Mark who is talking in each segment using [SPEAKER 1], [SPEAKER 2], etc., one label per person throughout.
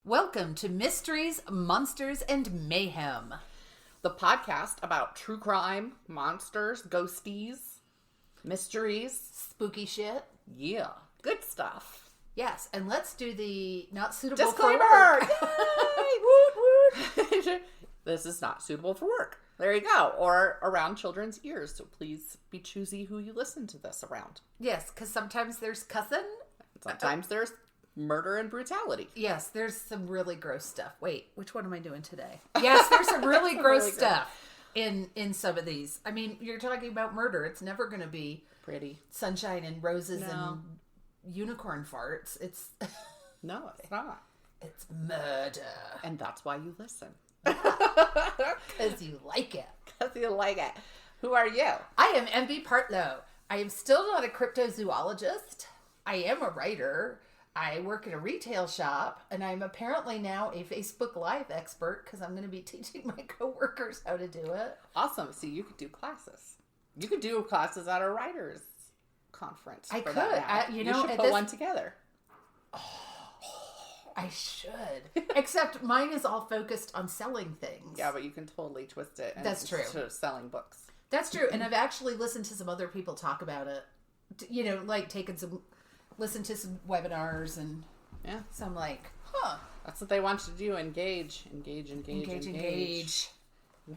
[SPEAKER 1] Welcome to Mysteries, Monsters, and Mayhem.
[SPEAKER 2] The podcast about true crime, monsters, ghosties, mysteries.
[SPEAKER 1] Spooky shit.
[SPEAKER 2] Yeah. Good stuff.
[SPEAKER 1] Yes, and let's do the not suitable
[SPEAKER 2] Disclaimer!
[SPEAKER 1] for work.
[SPEAKER 2] Yay! Woot woot! This is not suitable for work. There you go. Or around children's ears. So please be choosy who you listen to this around.
[SPEAKER 1] Yes, because sometimes there's cussing.
[SPEAKER 2] Sometimes there's murder and brutality.
[SPEAKER 1] Yes, there's some really gross stuff. Wait, which one am I doing today? Yes, there's some really gross stuff in some of these. I mean, you're talking about murder. It's never going to be
[SPEAKER 2] pretty
[SPEAKER 1] sunshine and roses and unicorn farts. It's
[SPEAKER 2] no, it's not.
[SPEAKER 1] It's murder.
[SPEAKER 2] And that's why you listen.
[SPEAKER 1] Because you like it.
[SPEAKER 2] Because you like it. Who are you?
[SPEAKER 1] I am MB Partlow. I am still not a cryptozoologist. I am a writer. I work at a retail shop, and I'm apparently now a Facebook Live expert because I'm going to be teaching my coworkers how to do it.
[SPEAKER 2] Awesome. So you could do classes. You could do classes at a writers' conference.
[SPEAKER 1] I
[SPEAKER 2] for
[SPEAKER 1] could.
[SPEAKER 2] That now.
[SPEAKER 1] You
[SPEAKER 2] should put one together.
[SPEAKER 1] I should. Except mine is all focused on selling things.
[SPEAKER 2] Yeah, but you can totally twist it.
[SPEAKER 1] That's true.
[SPEAKER 2] To selling books.
[SPEAKER 1] That's true. And I've actually listened to some other people talk about it. You know, like listen to some webinars and so I'm like,
[SPEAKER 2] That's what they want you to do. Engage.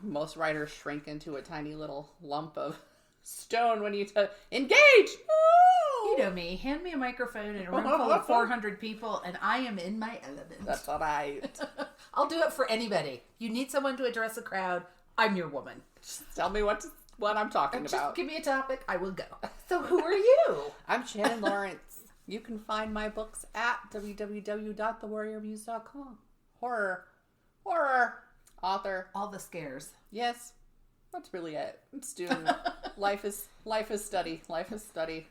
[SPEAKER 2] Most writers shrink into a tiny little lump of stone when you engage.
[SPEAKER 1] You know me. Hand me a microphone in a room full of 400 people and I am in my element.
[SPEAKER 2] That's all right.
[SPEAKER 1] I'll do it for anybody. You need someone to address a crowd. I'm your woman.
[SPEAKER 2] Just tell me what I'm talking about.
[SPEAKER 1] Just give me a topic. I will go. So who are you?
[SPEAKER 2] I'm Shannon Lawrence. You can find my books at www.thewarriormuse.com. Horror, author.
[SPEAKER 1] All the scares.
[SPEAKER 2] Yes, that's really it. It's doing life is study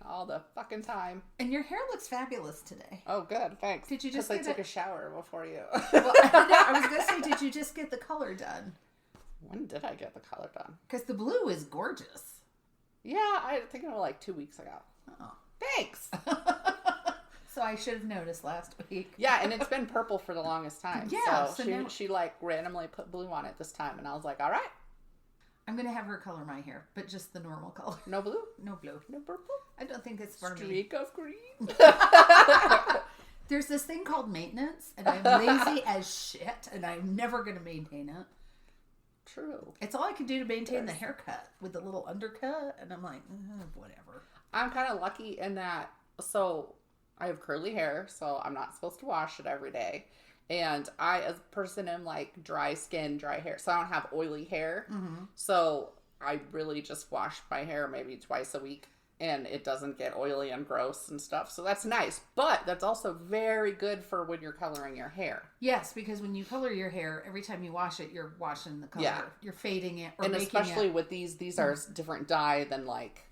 [SPEAKER 2] all the fucking time.
[SPEAKER 1] And your hair looks fabulous today.
[SPEAKER 2] Oh, good, thanks.
[SPEAKER 1] Did you just?
[SPEAKER 2] I took a shower before you.
[SPEAKER 1] Well, I was gonna say, did you just get the color done?
[SPEAKER 2] When did I get the color done?
[SPEAKER 1] Because the blue is gorgeous.
[SPEAKER 2] Yeah, I think it was like 2 weeks ago.
[SPEAKER 1] Oh,
[SPEAKER 2] thanks.
[SPEAKER 1] So I should have noticed last week.
[SPEAKER 2] Yeah, and it's been purple for the longest time.
[SPEAKER 1] Yeah,
[SPEAKER 2] so she like randomly put blue on it this time, and I was like, all right.
[SPEAKER 1] I'm going to have her color my hair, but just the normal color.
[SPEAKER 2] No blue?
[SPEAKER 1] No blue.
[SPEAKER 2] No purple?
[SPEAKER 1] I don't think it's for me.
[SPEAKER 2] Streak of green?
[SPEAKER 1] There's this thing called maintenance, and I'm lazy as shit, and I'm never going to maintain it.
[SPEAKER 2] True.
[SPEAKER 1] It's all I can do to maintain the haircut with the little undercut, and I'm like, whatever.
[SPEAKER 2] I'm kind of lucky in that, so I have curly hair, so I'm not supposed to wash it every day. And I, as a person, am like dry skin, dry hair. So I don't have oily hair. Mm-hmm. So I really just wash my hair maybe twice a week. And it doesn't get oily and gross and stuff. So that's nice. But that's also very good for when you're coloring your hair.
[SPEAKER 1] Yes, because when you color your hair, every time you wash it, you're washing the color. Yeah. You're fading it or
[SPEAKER 2] and
[SPEAKER 1] making
[SPEAKER 2] especially with these are different dye than like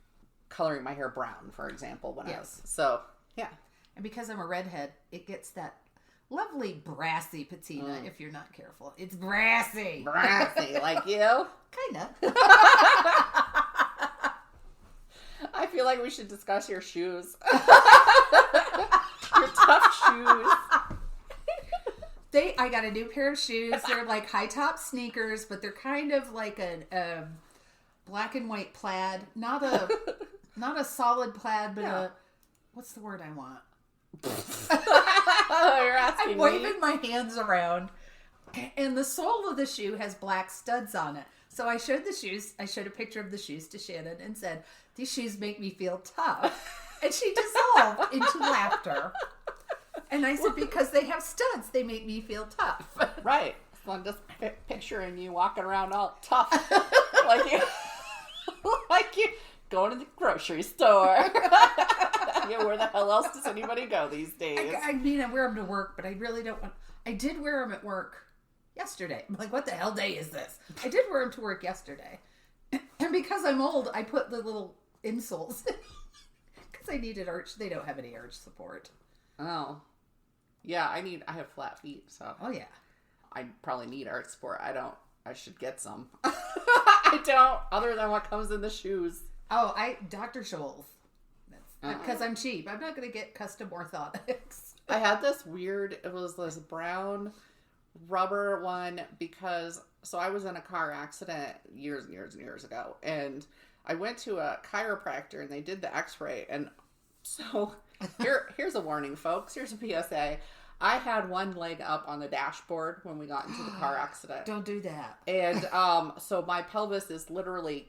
[SPEAKER 2] coloring my hair brown, for example. So, yeah.
[SPEAKER 1] And because I'm a redhead, it gets that lovely brassy patina if you're not careful. It's brassy.
[SPEAKER 2] Brassy, like you?
[SPEAKER 1] Kinda.
[SPEAKER 2] I feel like we should discuss your shoes. Your tough shoes.
[SPEAKER 1] I got a new pair of shoes. They're like high top sneakers, but they're kind of like a black and white plaid. Not a solid plaid, but what's the word I want?
[SPEAKER 2] You're asking
[SPEAKER 1] I'm waving my hands around, and the sole of the shoe has black studs on it. So I showed the shoes. I showed a picture of the shoes to Shannon and said, "These shoes make me feel tough," and she dissolved into laughter. And I said, "Because they have studs, they make me feel tough."
[SPEAKER 2] Right. So I'm just picturing you walking around all tough, like you going to the grocery store. Yeah, where the hell else does anybody go these days?
[SPEAKER 1] I mean, I wear them to work, but I really don't want... I did wear them at work yesterday. I'm like, what the hell day is this? I did wear them to work yesterday. And because I'm old, I put the little insoles because I needed arch. They don't have any arch support.
[SPEAKER 2] Oh. Yeah, I have flat feet, so...
[SPEAKER 1] Oh, yeah.
[SPEAKER 2] I probably need arch support. I should get some. I don't, other than what comes in the shoes.
[SPEAKER 1] Oh, Dr. Scholl's. Because I'm cheap. I'm not going to get custom orthotics.
[SPEAKER 2] I had this weird, it was this brown rubber one because, so I was in a car accident years and years and years ago, and I went to a chiropractor and they did the x-ray, and so here's a warning, folks. Here's a PSA. I had one leg up on the dashboard when we got into the car accident.
[SPEAKER 1] Don't do that.
[SPEAKER 2] And so my pelvis is literally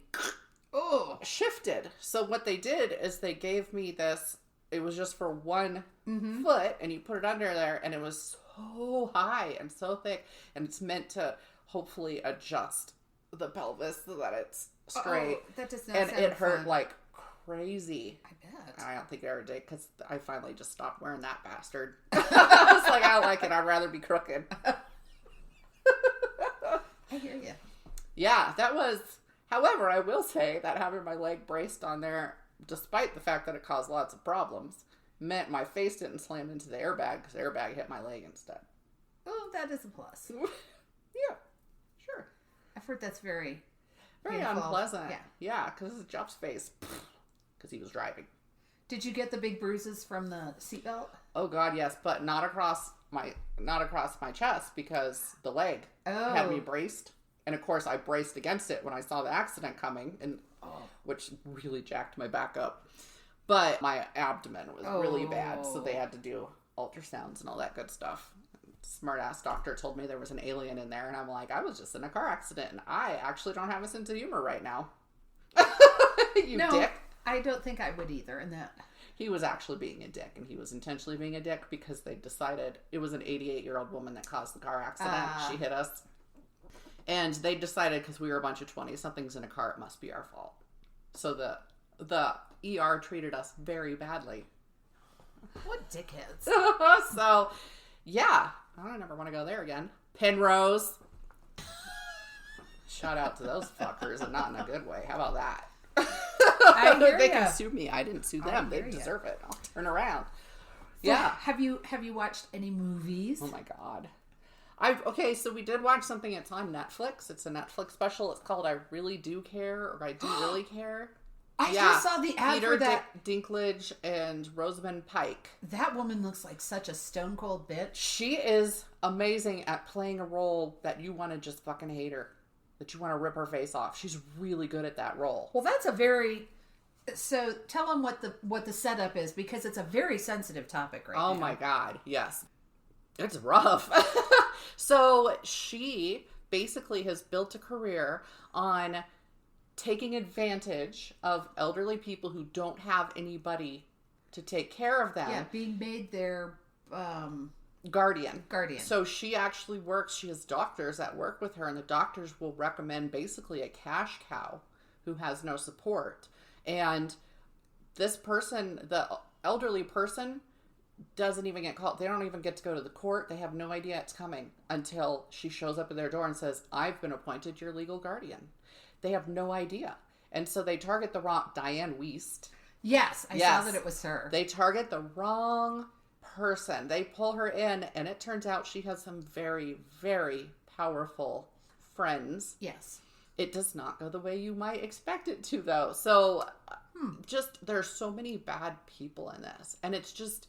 [SPEAKER 2] shifted. So what they did is they gave me this, it was just for one foot, and you put it under there, and it was so high and so thick, and it's meant to hopefully adjust the pelvis so that it's straight.
[SPEAKER 1] That does not
[SPEAKER 2] and
[SPEAKER 1] sound
[SPEAKER 2] it hurt
[SPEAKER 1] fun.
[SPEAKER 2] like crazy.
[SPEAKER 1] I bet.
[SPEAKER 2] I don't think I ever did, because I finally just stopped wearing that bastard. I was like, I don't like it. I'd rather be crooked.
[SPEAKER 1] I hear you.
[SPEAKER 2] Yeah, that was, however, I will say that having my leg braced on there, despite the fact that it caused lots of problems, meant my face didn't slam into the airbag, because the airbag hit my leg instead.
[SPEAKER 1] Oh, that is a plus.
[SPEAKER 2] Yeah, sure.
[SPEAKER 1] I've heard that's very
[SPEAKER 2] painful. Unpleasant.
[SPEAKER 1] Yeah.
[SPEAKER 2] Yeah, because Jeff's face, because he was driving.
[SPEAKER 1] Did you get the big bruises from the seatbelt?
[SPEAKER 2] Oh God, yes, but not across my chest, because the leg had me braced, and of course I braced against it when I saw the accident coming, and which really jacked my back up. But my abdomen was really bad, so they had to do ultrasounds and all that good stuff. Smart ass doctor told me there was an alien in there, and I'm like, I was just in a car accident, and I actually don't have a sense of humor right now. No, dick.
[SPEAKER 1] I don't think I would either in that.
[SPEAKER 2] He was actually being a dick, and he was intentionally being a dick because they decided it was an 88-year-old woman that caused the car accident. She hit us. And they decided, because we were a bunch of 20-somethings in a car, it must be our fault. So the ER treated us very badly.
[SPEAKER 1] What dickheads.
[SPEAKER 2] So, yeah. I never want to go there again. Penrose. Shout out to those fuckers, and not in a good way. How about that? They can sue me. I didn't sue them. They deserve it. I'll turn around.
[SPEAKER 1] So yeah. Have you watched any movies?
[SPEAKER 2] Oh my God. Okay, so we did watch something. It's on Netflix. It's a Netflix special. It's called I Really Do Care, or I Do Really Care.
[SPEAKER 1] I just saw the ad
[SPEAKER 2] Peter
[SPEAKER 1] for that.
[SPEAKER 2] Dinklage and Rosamund Pike.
[SPEAKER 1] That woman looks like such a stone cold bitch.
[SPEAKER 2] She is amazing at playing a role that you want to just fucking hate her. That you want to rip her face off. She's really good at that role.
[SPEAKER 1] Well, that's so tell them what the setup is, because it's a very sensitive topic right now.
[SPEAKER 2] Oh my God, yes. It's rough. So she basically has built a career on taking advantage of elderly people who don't have anybody to take care of them.
[SPEAKER 1] Yeah, being made their
[SPEAKER 2] guardian.
[SPEAKER 1] So
[SPEAKER 2] she actually works, she has doctors that work with her, and the doctors will recommend basically a cash cow who has no support. And this person, the elderly person, doesn't even get called. They don't even get to go to the court. They have no idea it's coming until she shows up at their door and says, I've been appointed your legal guardian. They have no idea. And so they target the wrong, Diane Wiest.
[SPEAKER 1] Yes, I saw that it was her.
[SPEAKER 2] They target the wrong person. They pull her in, and it turns out she has some very, very powerful friends.
[SPEAKER 1] Yes.
[SPEAKER 2] It does not go the way you might expect it to, though. So just, there's so many bad people in this. And it's just,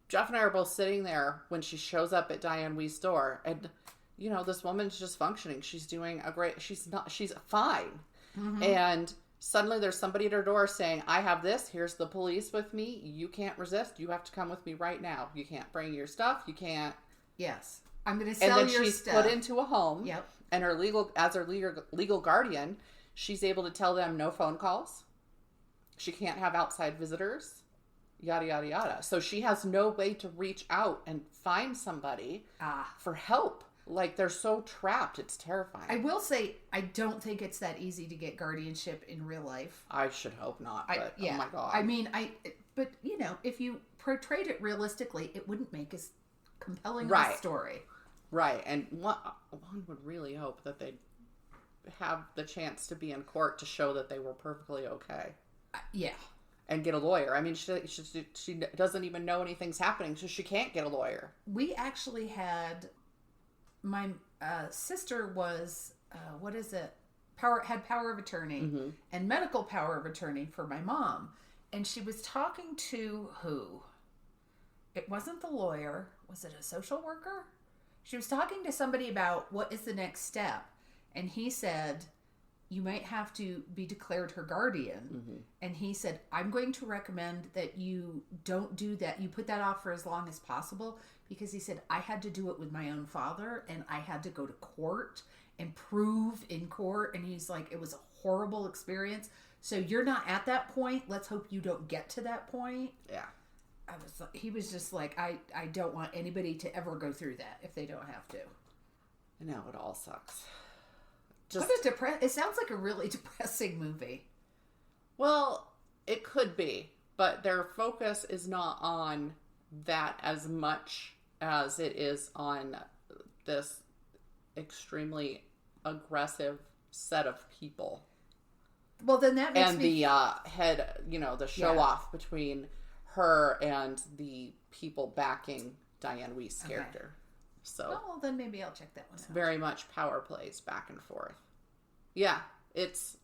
[SPEAKER 2] Jeff and I are both sitting there when she shows up at Diane Wiest's door, and you know, this woman's just functioning. She's doing she's fine. Mm-hmm. And suddenly there's somebody at her door saying, I have this, here's the police with me, you can't resist, you have to come with me right now. You can't bring your stuff, you can't.
[SPEAKER 1] Yes. I'm going to sell your stuff. And then she's
[SPEAKER 2] put into a home.
[SPEAKER 1] Yep.
[SPEAKER 2] And her legal guardian, she's able to tell them no phone calls. She can't have outside visitors. Yada, yada, yada. So she has no way to reach out and find somebody for help. Like, they're so trapped. It's terrifying.
[SPEAKER 1] I will say, I don't think it's that easy to get guardianship in real life.
[SPEAKER 2] I should hope not, but oh my God.
[SPEAKER 1] I mean, but, you know, if you portrayed it realistically, it wouldn't make as compelling of a story.
[SPEAKER 2] Right. And one would really hope that they'd have the chance to be in court to show that they were perfectly okay.
[SPEAKER 1] Yeah.
[SPEAKER 2] And get a lawyer. I mean, she doesn't even know anything's happening, so she can't get a lawyer.
[SPEAKER 1] We actually had... My sister was, had power of attorney and medical power of attorney for my mom. And she was talking to who? it wasn't the lawyer. Was it a social worker? She was talking to somebody about what is the next step. And he said, you might have to be declared her guardian.
[SPEAKER 2] Mm-hmm.
[SPEAKER 1] And he said, I'm going to recommend that you don't do that. You put that off for as long as possible. Because he said, I had to do it with my own father. And I had to go to court and prove in court. And he's like, it was a horrible experience. So you're not at that point. Let's hope you don't get to that point.
[SPEAKER 2] Yeah.
[SPEAKER 1] He was just like, I don't want anybody to ever go through that if they don't have to.
[SPEAKER 2] I know, it all sucks.
[SPEAKER 1] It sounds like a really depressing movie.
[SPEAKER 2] Well, it could be, but their focus is not on that as much as it is on this extremely aggressive set of people.
[SPEAKER 1] Well, then that makes
[SPEAKER 2] the head, the show off between her and the people backing Diane Weist's character. So,
[SPEAKER 1] well, then maybe I'll check that one out.
[SPEAKER 2] Very much power plays back and forth. Yeah, it's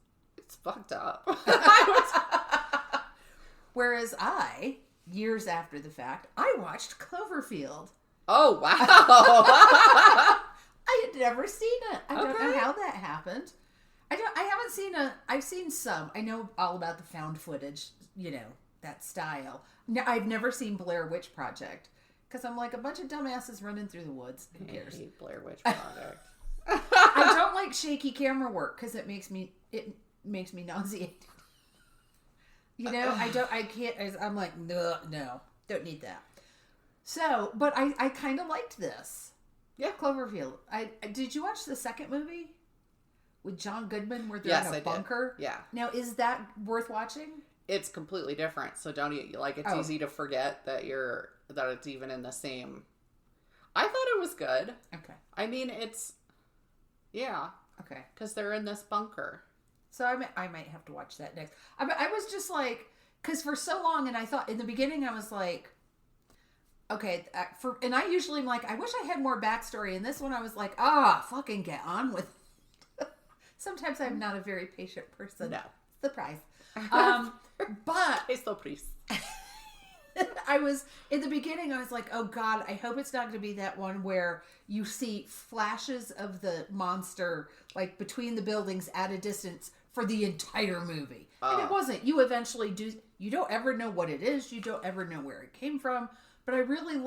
[SPEAKER 2] fucked up.
[SPEAKER 1] Whereas years after the fact, I watched Cloverfield.
[SPEAKER 2] Oh, wow.
[SPEAKER 1] I had never seen it. I don't know how that happened. I've seen some. I know all about the found footage, that style. No, I've never seen Blair Witch Project. Because I'm like a bunch of dumbasses running through the woods. Who cares?
[SPEAKER 2] I hate Blair Witch Project.
[SPEAKER 1] I don't like shaky camera work because it makes me nauseated. I can't. I'm like, no, don't need that. So, but I kind of liked this.
[SPEAKER 2] Yeah,
[SPEAKER 1] Cloverfield. Did you watch the second movie with John Goodman where they're in a bunker?
[SPEAKER 2] Did. Yeah.
[SPEAKER 1] Now, is that worth watching?
[SPEAKER 2] It's completely different. So don't you it's easy to forget that it's even in the same. I thought it was good.
[SPEAKER 1] Okay.
[SPEAKER 2] I mean, yeah.
[SPEAKER 1] Okay.
[SPEAKER 2] Because they're in this bunker.
[SPEAKER 1] So I might have to watch that next. I was just like, because for so long, and I thought in the beginning I was like, okay, and I usually am like, I wish I had more backstory. And this one I was like, fucking get on with it. Sometimes I'm not a very patient person.
[SPEAKER 2] No.
[SPEAKER 1] Surprise. But
[SPEAKER 2] it's so please.
[SPEAKER 1] in the beginning I was like, oh God, I hope it's not going to be that one where you see flashes of the monster like between the buildings at a distance for the entire movie. And it wasn't. You eventually you don't ever know what it is. You don't ever know where it came from. But I really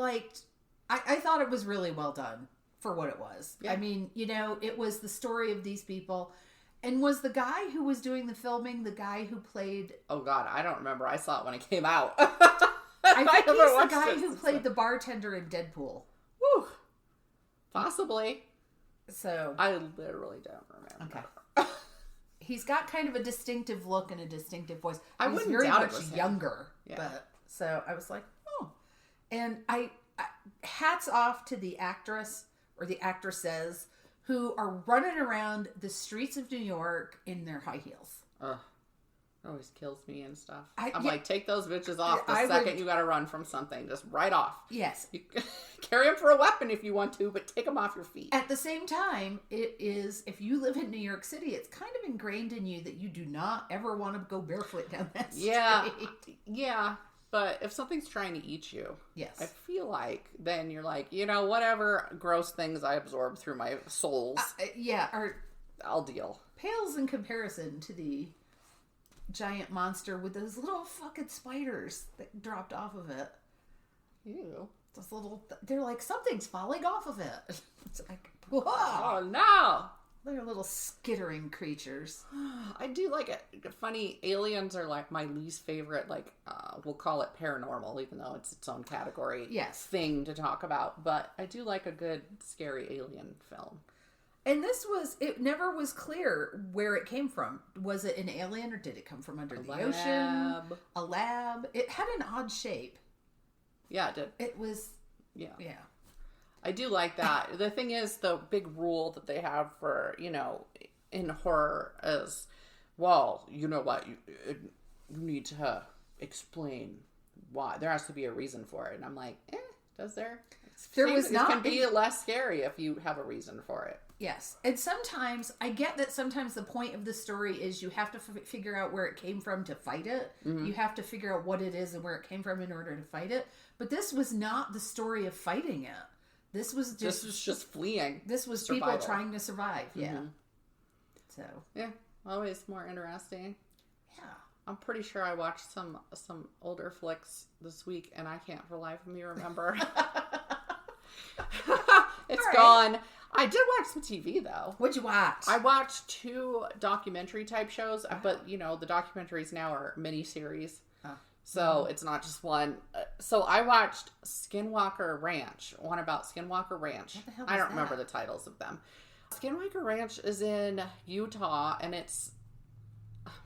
[SPEAKER 1] I thought it was really well done for what it was. Yeah. I mean, it was the story of these people. And was the guy who was doing the filming the guy who played...
[SPEAKER 2] Oh, God, I don't remember. I saw it when it came out.
[SPEAKER 1] I think he's the guy who played the bartender in Deadpool.
[SPEAKER 2] Woo! Possibly.
[SPEAKER 1] So...
[SPEAKER 2] I literally don't remember.
[SPEAKER 1] Okay. He's got kind of a distinctive look and a distinctive voice.
[SPEAKER 2] He's
[SPEAKER 1] very much younger.
[SPEAKER 2] Yeah.
[SPEAKER 1] But, so I was like, oh. And I hats off to the actress or the actresses who are running around the streets of New York in their high heels.
[SPEAKER 2] Ugh. It always kills me and stuff. I'm like, take those bitches off you gotta run from something. Just right off.
[SPEAKER 1] Yes.
[SPEAKER 2] You carry them for a weapon if you want to, but take them off your feet.
[SPEAKER 1] At the same time, it is, if you live in New York City, it's kind of ingrained in you that you do not ever want to go barefoot down that street.
[SPEAKER 2] Yeah. But if something's trying to eat you,
[SPEAKER 1] yes,
[SPEAKER 2] I feel like then you're like, whatever gross things I absorb through my soles, I'll deal.
[SPEAKER 1] Pales in comparison to the giant monster with those little fucking spiders that dropped off of it.
[SPEAKER 2] Ew.
[SPEAKER 1] Those they're like, something's falling off of it. It's like, whoa.
[SPEAKER 2] Oh no!
[SPEAKER 1] They're little skittering creatures.
[SPEAKER 2] I do like it. Funny, aliens are like my least favorite, we'll call it paranormal, even though it's its own category thing to talk about. But I do like a good, scary alien film.
[SPEAKER 1] And it never was clear where it came from. Was it an alien or did it come from under the ocean? A lab. It had an odd shape.
[SPEAKER 2] Yeah, it did.
[SPEAKER 1] It was...
[SPEAKER 2] Yeah.
[SPEAKER 1] Yeah.
[SPEAKER 2] I do like that. The thing is, the big rule that they have for, in horror is, well, you know what, you need to explain why. There has to be a reason for it. And I'm like, does there?
[SPEAKER 1] There was not...
[SPEAKER 2] It can be less scary if you have a reason for it.
[SPEAKER 1] Yes. And sometimes, I get that sometimes the point of the story is you have to figure out where it came from to fight it. Mm-hmm. You have to figure out what it is and where it came from in order to fight it. But this was not the story of fighting it. This was
[SPEAKER 2] just fleeing.
[SPEAKER 1] This was survival. People trying to survive. Yeah.
[SPEAKER 2] Mm-hmm.
[SPEAKER 1] So.
[SPEAKER 2] Yeah. Always more interesting.
[SPEAKER 1] Yeah.
[SPEAKER 2] I'm pretty sure I watched some older flicks this week, and I can't for the life of me remember. It's gone. I did watch some TV, though.
[SPEAKER 1] What'd you watch?
[SPEAKER 2] I watched 2 documentary type shows, but, the documentaries now are miniseries. So it's not just one. So I watched Skinwalker Ranch, one about Skinwalker Ranch.
[SPEAKER 1] What the hell
[SPEAKER 2] I don't
[SPEAKER 1] that?
[SPEAKER 2] remember the titles of them. Skinwalker Ranch is in Utah, and it's...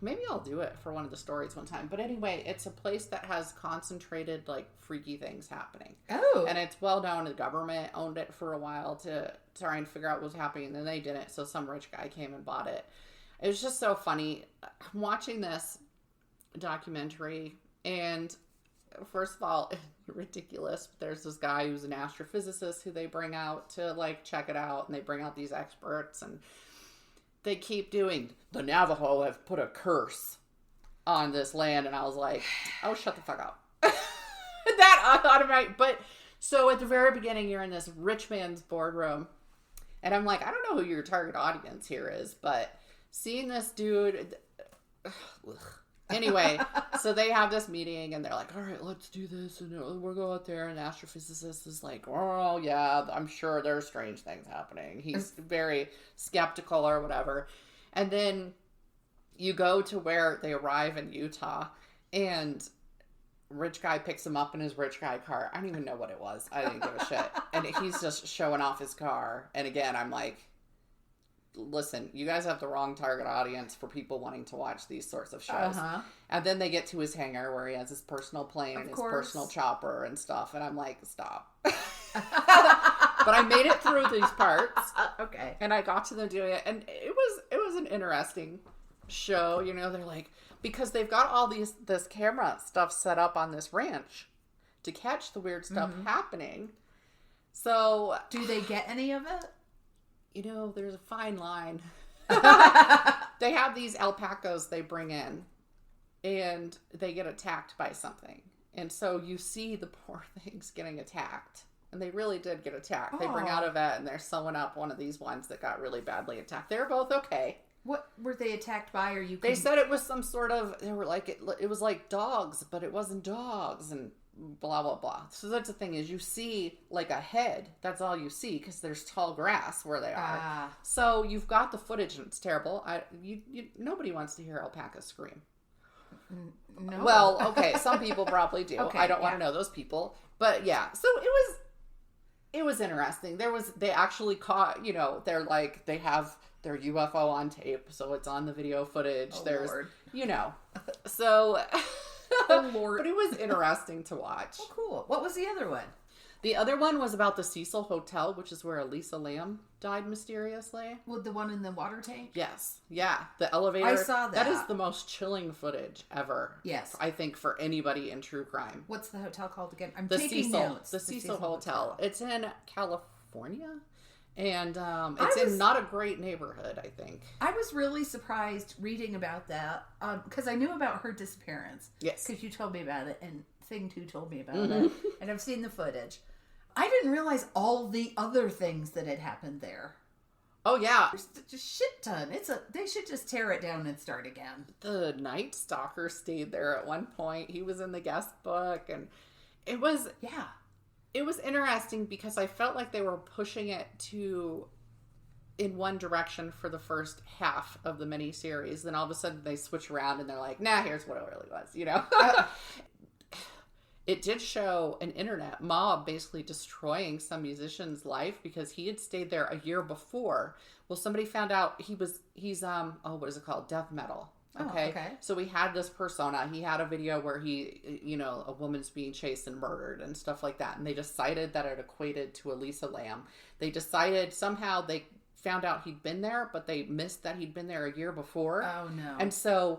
[SPEAKER 2] Maybe I'll do it for one of the stories one time. But anyway, it's a place that has concentrated, freaky things happening.
[SPEAKER 1] Oh.
[SPEAKER 2] And it's well known. The government owned it for a while to try and figure out what was happening. And then they didn't. So some rich guy came and bought it. It was just so funny. I'm watching this documentary. And first of all, ridiculous. There's this guy who's an astrophysicist who they bring out to, check it out. And they bring out these experts. And they keep doing, the Navajo have put a curse on this land. And I was like, oh, shut the fuck up. That automatic. But so at the very beginning, you're in this rich man's boardroom. And I'm like, I don't know who your target audience here is. But seeing this dude. Anyway, so they have this meeting and they're like, all right, let's do this. And we'll go out there. And the astrophysicist is like, oh, yeah, I'm sure there's strange things happening. He's very skeptical or whatever. And then you go to where they arrive in Utah and rich guy picks him up in his rich guy car. I don't even know what it was. I didn't give a shit. And he's just showing off his car. And again, I'm like, listen, you guys have the wrong target audience for people wanting to watch these sorts of shows. Uh-huh. And then they get to his hangar where he has his personal plane and his personal chopper and stuff. And I'm like, stop. But I made it through these parts.
[SPEAKER 1] Okay.
[SPEAKER 2] And I got to them doing it. And it was an interesting show. They're like, because they've got all this camera stuff set up on this ranch to catch the weird stuff happening. So
[SPEAKER 1] do they get any of it?
[SPEAKER 2] There's a fine line. They have these alpacas they bring in, and they get attacked by something. And so you see the poor things getting attacked. And they really did get attacked. Oh. They bring out a vet, and they're sewing up one of these ones that got really badly attacked. They're both okay.
[SPEAKER 1] What were they attacked by? Or
[SPEAKER 2] They said it was some sort of, they were like, it was like dogs, but it wasn't dogs, and blah, blah, blah. So that's the thing is you see a head. That's all you see because there's tall grass where they are. So you've got the footage and it's terrible. Nobody wants to hear alpacas scream.
[SPEAKER 1] No.
[SPEAKER 2] Well, okay. Some people probably do.
[SPEAKER 1] Okay,
[SPEAKER 2] I don't want to know those people. But yeah. So it was interesting. They actually caught, they're like, they have their UFO on tape. So it's on the video footage.
[SPEAKER 1] Oh,
[SPEAKER 2] there's,
[SPEAKER 1] Lord.
[SPEAKER 2] So...
[SPEAKER 1] Oh, Lord.
[SPEAKER 2] But it was interesting to watch.
[SPEAKER 1] Oh, cool. What was the other one?
[SPEAKER 2] The other one was about the Cecil Hotel, which is where Elisa Lam died mysteriously.
[SPEAKER 1] Well, the one in the water tank?
[SPEAKER 2] Yes. Yeah. The elevator.
[SPEAKER 1] I saw that.
[SPEAKER 2] That is the most chilling footage ever.
[SPEAKER 1] Yes.
[SPEAKER 2] I think for anybody in true crime.
[SPEAKER 1] What's the hotel called again? I'm
[SPEAKER 2] the
[SPEAKER 1] taking
[SPEAKER 2] Cecil,
[SPEAKER 1] notes.
[SPEAKER 2] The Cecil Hotel. It's in California. And it's in not a great neighborhood, I think.
[SPEAKER 1] I was really surprised reading about that because I knew about her disappearance.
[SPEAKER 2] Yes.
[SPEAKER 1] Because you told me about it and Thing 2 told me about it. And I've seen the footage. I didn't realize all the other things that had happened there.
[SPEAKER 2] Oh, yeah.
[SPEAKER 1] There's just shit ton. They should just tear it down and start again.
[SPEAKER 2] The Night Stalker stayed there at one point. He was in the guest book. And it was...
[SPEAKER 1] Yeah.
[SPEAKER 2] It was interesting because I felt like they were pushing it in one direction for the first half of the miniseries. Then all of a sudden they switch around and they're like, nah, here's what it really was, It did show an internet mob basically destroying some musician's life because he had stayed there a year before. Well, somebody found out he's what is it called? Death metal. Okay.
[SPEAKER 1] Oh, okay.
[SPEAKER 2] So we had this persona. He had a video where a woman's being chased and murdered and stuff like that. And they decided that it equated to Elisa Lam. They decided somehow they found out he'd been there, but they missed that he'd been there a year before.
[SPEAKER 1] Oh, no.
[SPEAKER 2] And so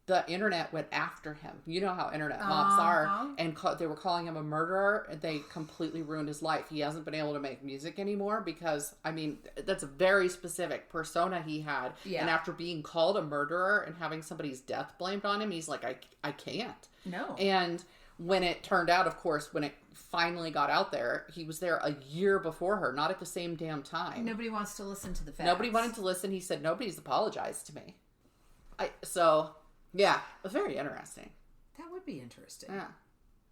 [SPEAKER 2] the internet went after him. You know how internet mobs are. And they were calling him a murderer. And they completely ruined his life. He hasn't been able to make music anymore because, I mean, that's a very specific persona he had. Yeah. And after being called a murderer and having somebody's death blamed on him, he's like, I can't.
[SPEAKER 1] No.
[SPEAKER 2] And when it turned out, of course, when it finally got out there, he was there a year before her, not at the same damn time.
[SPEAKER 1] Nobody wants to listen to the facts.
[SPEAKER 2] Nobody wanted to listen. He said, nobody's apologized to me. Yeah, it was very interesting.
[SPEAKER 1] That would be interesting.
[SPEAKER 2] Yeah.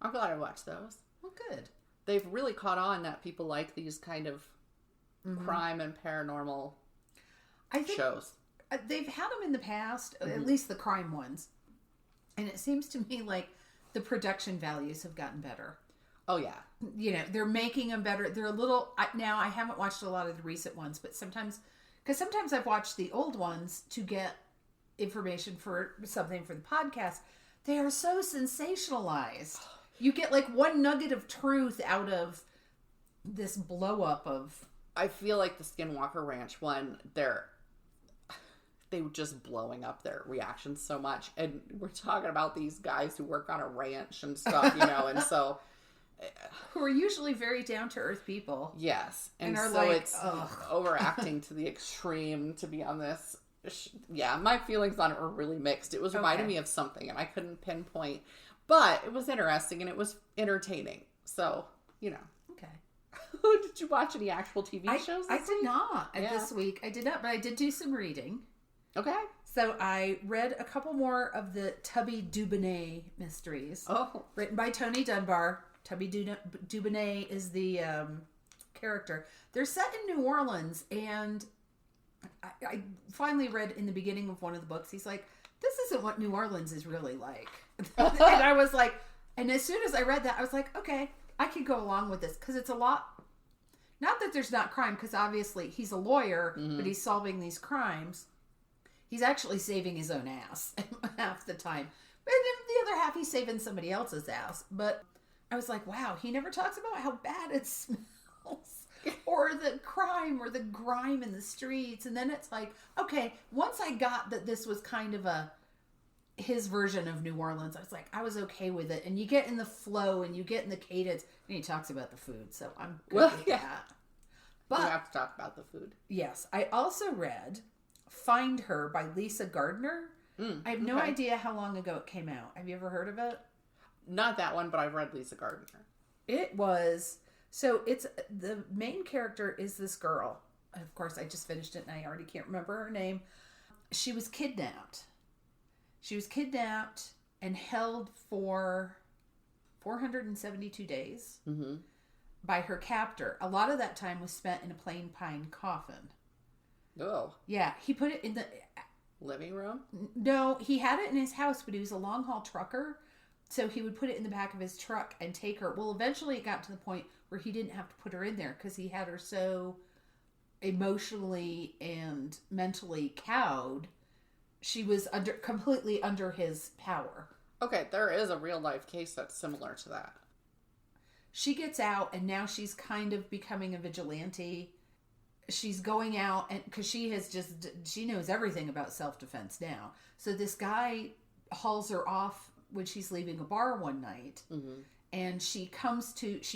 [SPEAKER 2] I'm glad I watched those.
[SPEAKER 1] Well, good.
[SPEAKER 2] They've really caught on that people like these kind of crime and paranormal shows.
[SPEAKER 1] They've had them in the past, at least the crime ones. And it seems to me like the production values have gotten better.
[SPEAKER 2] Oh, yeah.
[SPEAKER 1] You know, they're making them better. They're a little... Now, I haven't watched a lot of the recent ones, but sometimes... Because sometimes I've watched the old ones to get information for something for the podcast. They are so sensationalized. You get like one nugget of truth out of this blow up of...
[SPEAKER 2] I feel like the Skinwalker Ranch one, they were just blowing up their reactions so much. And we're talking about these guys who work on a ranch and stuff, you know, and so...
[SPEAKER 1] Who are usually very down-to-earth people.
[SPEAKER 2] Yes. And so like, it's overacting to the extreme to be on this... Yeah, my feelings on it were really mixed. It was reminding me of something, and I couldn't pinpoint. But it was interesting, and it was entertaining. So, you know.
[SPEAKER 1] Okay.
[SPEAKER 2] Did you watch any actual TV shows
[SPEAKER 1] I did not this week. I did not, but I did do some reading.
[SPEAKER 2] Okay.
[SPEAKER 1] So I read a couple more of the Tubby Dubonnet mysteries.
[SPEAKER 2] Oh.
[SPEAKER 1] Written by Tony Dunbar. Tubby Dubonnet is the character. They're set in New Orleans, and... I finally read in the beginning of one of the books, he's like, this isn't what New Orleans is really like. And I was like, and as soon as I read that, I was like, okay, I could go along with this. Because it's a lot, not that there's not crime, because obviously he's a lawyer, but he's solving these crimes. He's actually saving his own ass half the time. But then the other half, he's saving somebody else's ass. But I was like, wow, he never talks about how bad it smells. Or the crime or the grime in the streets. And then it's like, okay, once I got that this was kind of his version of New Orleans, I was like, I was okay with it. And you get in the flow and you get in the cadence. And he talks about the food, so I'm good with that.
[SPEAKER 2] But we have to talk about the food.
[SPEAKER 1] Yes. I also read Find Her by Lisa Gardner. I have no idea how long ago it came out. Have you ever heard of it?
[SPEAKER 2] Not that one, but I've read Lisa Gardner.
[SPEAKER 1] It was... So it's the main character is this girl. Of course, I just finished it and I already can't remember her name. She was kidnapped. She was kidnapped and held for 472 days by her captor. A lot of that time was spent in a plain pine coffin.
[SPEAKER 2] Oh.
[SPEAKER 1] Yeah, he put it in the...
[SPEAKER 2] living room?
[SPEAKER 1] No, he had it in his house, but he was a long haul trucker. So he would put it in the back of his truck and take her. Well, eventually it got to the point where he didn't have to put her in there because he had her so emotionally and mentally cowed. She was completely under his power. Okay,
[SPEAKER 2] there is a real life case that's similar to that.
[SPEAKER 1] She gets out and now she's kind of becoming a vigilante. She's going out and because she knows everything about self-defense now. So this guy hauls her off when she's leaving a bar one night. And she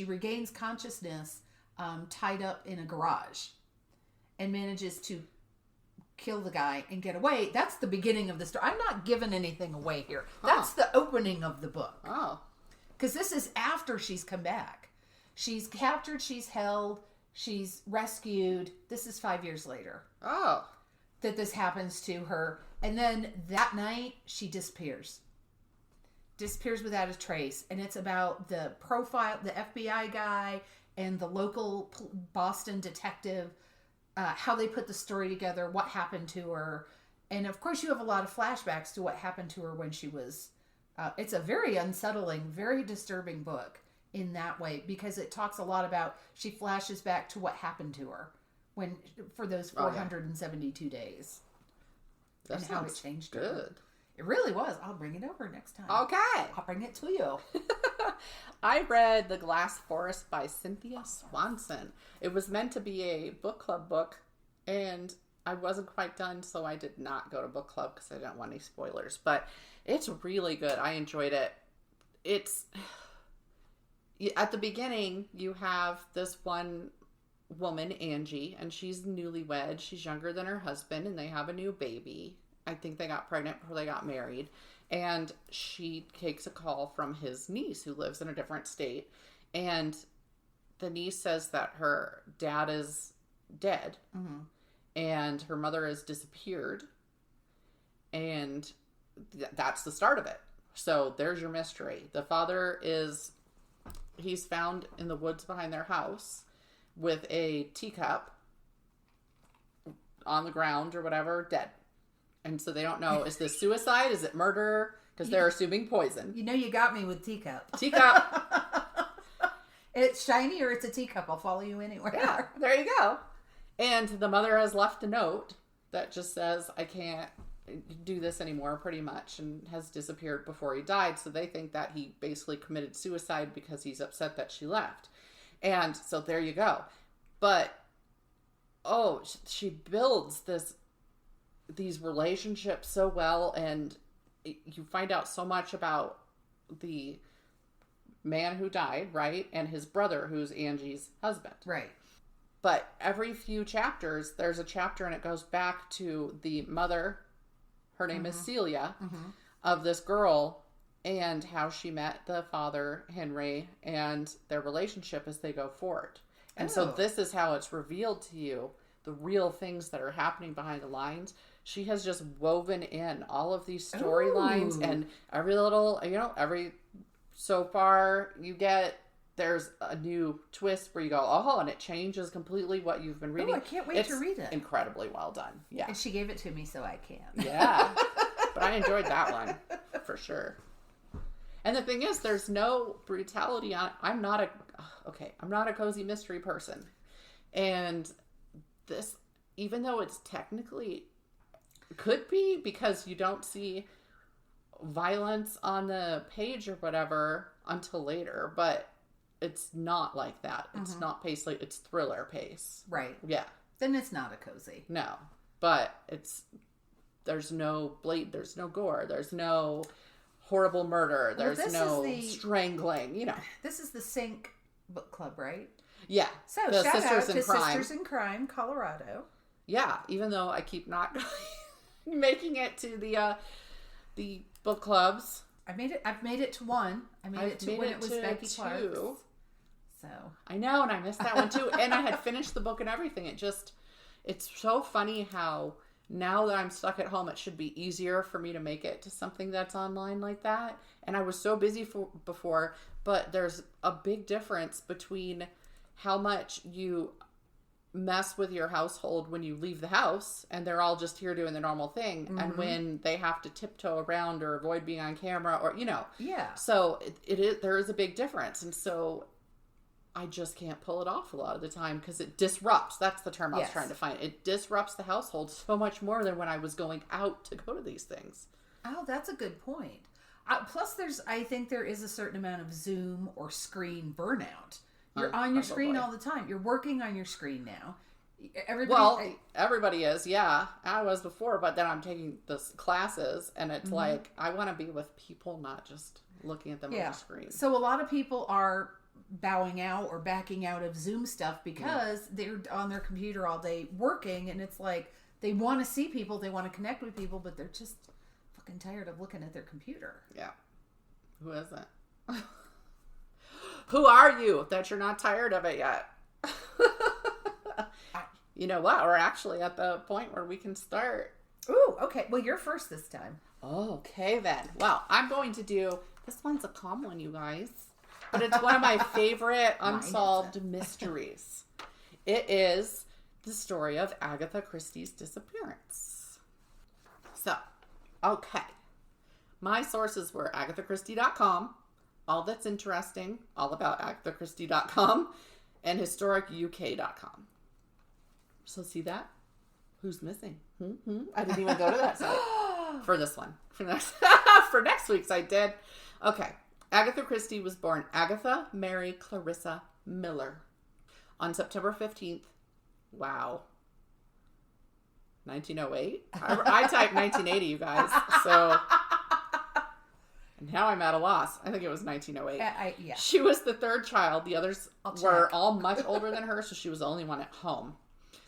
[SPEAKER 1] regains consciousness tied up in a garage and manages to kill the guy and get away. That's the beginning of the story. I'm not giving anything away here. That's the opening of the book.
[SPEAKER 2] Oh.
[SPEAKER 1] Because this is after she's come back. She's captured, she's held, she's rescued. This is 5 years later.
[SPEAKER 2] Oh.
[SPEAKER 1] That this happens to her. And then that night, she disappears. Disappears without a trace. And it's about the profile, the FBI guy and the local Boston detective, how they put the story together, what happened to her. And of course you have a lot of flashbacks to what happened to her when she was, it's a very unsettling, very disturbing book in that way, because it talks a lot about, she flashes back to what happened to her for those 472 days.
[SPEAKER 2] That
[SPEAKER 1] and how it changed
[SPEAKER 2] good.
[SPEAKER 1] Her. It really was. I'll bring it over next time.
[SPEAKER 2] Okay.
[SPEAKER 1] I'll bring it to you.
[SPEAKER 2] I read The Glass Forest by Cynthia Swanson. It was meant to be a book club book, and I wasn't quite done, so I did not go to book club because I didn't want any spoilers. But It's really good. I enjoyed it. It's at the beginning, you have this one woman, Angie, and she's newlywed. She's younger than her husband, and they have a new baby. I think they got pregnant before they got married. And she takes a call from his niece who lives in a different state. And the niece says that her dad is dead, and her mother has disappeared. And that's the start of it. So there's your mystery. The father he's found in the woods behind their house with a teacup on the ground or whatever, dead. And so they don't know, is this suicide? Is it murder? Because they're assuming poison.
[SPEAKER 1] You know you got me with teacup.
[SPEAKER 2] Teacup.
[SPEAKER 1] It's shiny or it's a teacup. I'll follow you anywhere.
[SPEAKER 2] Yeah, there you go. And the mother has left a note that just says, I can't do this anymore, pretty much, and has disappeared before he died. So they think that he basically committed suicide because he's upset that she left. And so there you go. But, she builds these relationships so well, and you find out so much about the man who died, right? And his brother, who's Angie's husband.
[SPEAKER 1] Right.
[SPEAKER 2] But every few chapters, there's a chapter and it goes back to the mother, her name is Celia, of this girl, and how she met the father, Henry, and their relationship as they go forward. And so this is how it's revealed to you, the real things that are happening behind the lines. She has just woven in all of these storylines, and every little, so far there's a new twist where you go, and it changes completely what you've been reading.
[SPEAKER 1] I can't wait to read it.
[SPEAKER 2] Incredibly well done. Yeah.
[SPEAKER 1] And she gave it to me so I can.
[SPEAKER 2] Yeah. But I enjoyed that one for sure. And the thing is, there's no brutality on it. I'm not a cozy mystery person. And this, even though it's technically could be, because you don't see violence on the page or whatever until later, but it's not like that. It's not pace, like it's thriller pace.
[SPEAKER 1] Right.
[SPEAKER 2] Yeah.
[SPEAKER 1] Then it's not a cozy.
[SPEAKER 2] No. But there's no there's no gore, there's no horrible murder, there's no strangling,
[SPEAKER 1] This is the Sync book club, right?
[SPEAKER 2] Yeah.
[SPEAKER 1] So
[SPEAKER 2] the
[SPEAKER 1] shout
[SPEAKER 2] Sisters
[SPEAKER 1] out
[SPEAKER 2] in
[SPEAKER 1] to
[SPEAKER 2] Crime.
[SPEAKER 1] Sisters in Crime, Colorado.
[SPEAKER 2] Yeah, even though I keep not making it to the book clubs.
[SPEAKER 1] I've made it to one. I made it to when it was Becky Clark's. So
[SPEAKER 2] I know, and I missed that one too. And I had finished the book and everything. It's so funny how now that I'm stuck at home, it should be easier for me to make it to something that's online like that. And I was so busy before, but there's a big difference between how much you mess with your household when you leave the house and they're all just here doing the normal thing, and when they have to tiptoe around or avoid being on camera or
[SPEAKER 1] yeah,
[SPEAKER 2] so there is a big difference. And so I just can't pull it off a lot of the time because it disrupts. That's the term I was trying to find. It disrupts the household so much more than when I was going out to go to these things.
[SPEAKER 1] Oh, that's a good point. Plus, I think there is a certain amount of Zoom or screen burnout. You're on your screen all the time. You're working on your screen now. Everybody
[SPEAKER 2] is, yeah. I was before, but then I'm taking the classes, and it's like, I want to be with people, not just looking at them on the screen.
[SPEAKER 1] So a lot of people are bowing out or backing out of Zoom stuff because they're on their computer all day working, and it's like they want to see people, they want to connect with people, but they're just fucking tired of looking at their computer.
[SPEAKER 2] Yeah. Who isn't? Who are you that you're not tired of it yet? You know what? We're actually at the point where we can start.
[SPEAKER 1] Ooh, okay. Well, you're first this time.
[SPEAKER 2] Okay, then. Well, I'm going to do... This one's a calm one, you guys. But it's one of my favorite unsolved mysteries. It is the story of Agatha Christie's disappearance. So, okay. My sources were agathachristie.com, All That's Interesting, all about agathachristie.com, and historicuk.com. So see that? Who's missing? I didn't even go to that site for this one. For next week's I did. Okay. Agatha Christie was born Agatha Mary Clarissa Miller on September 15th. Wow. 1908? I typed 1980, you guys. So Now I'm at a loss. I think it was 1908.
[SPEAKER 1] Yeah.
[SPEAKER 2] She was the third child. The others were all much older than her, so she was the only one at home.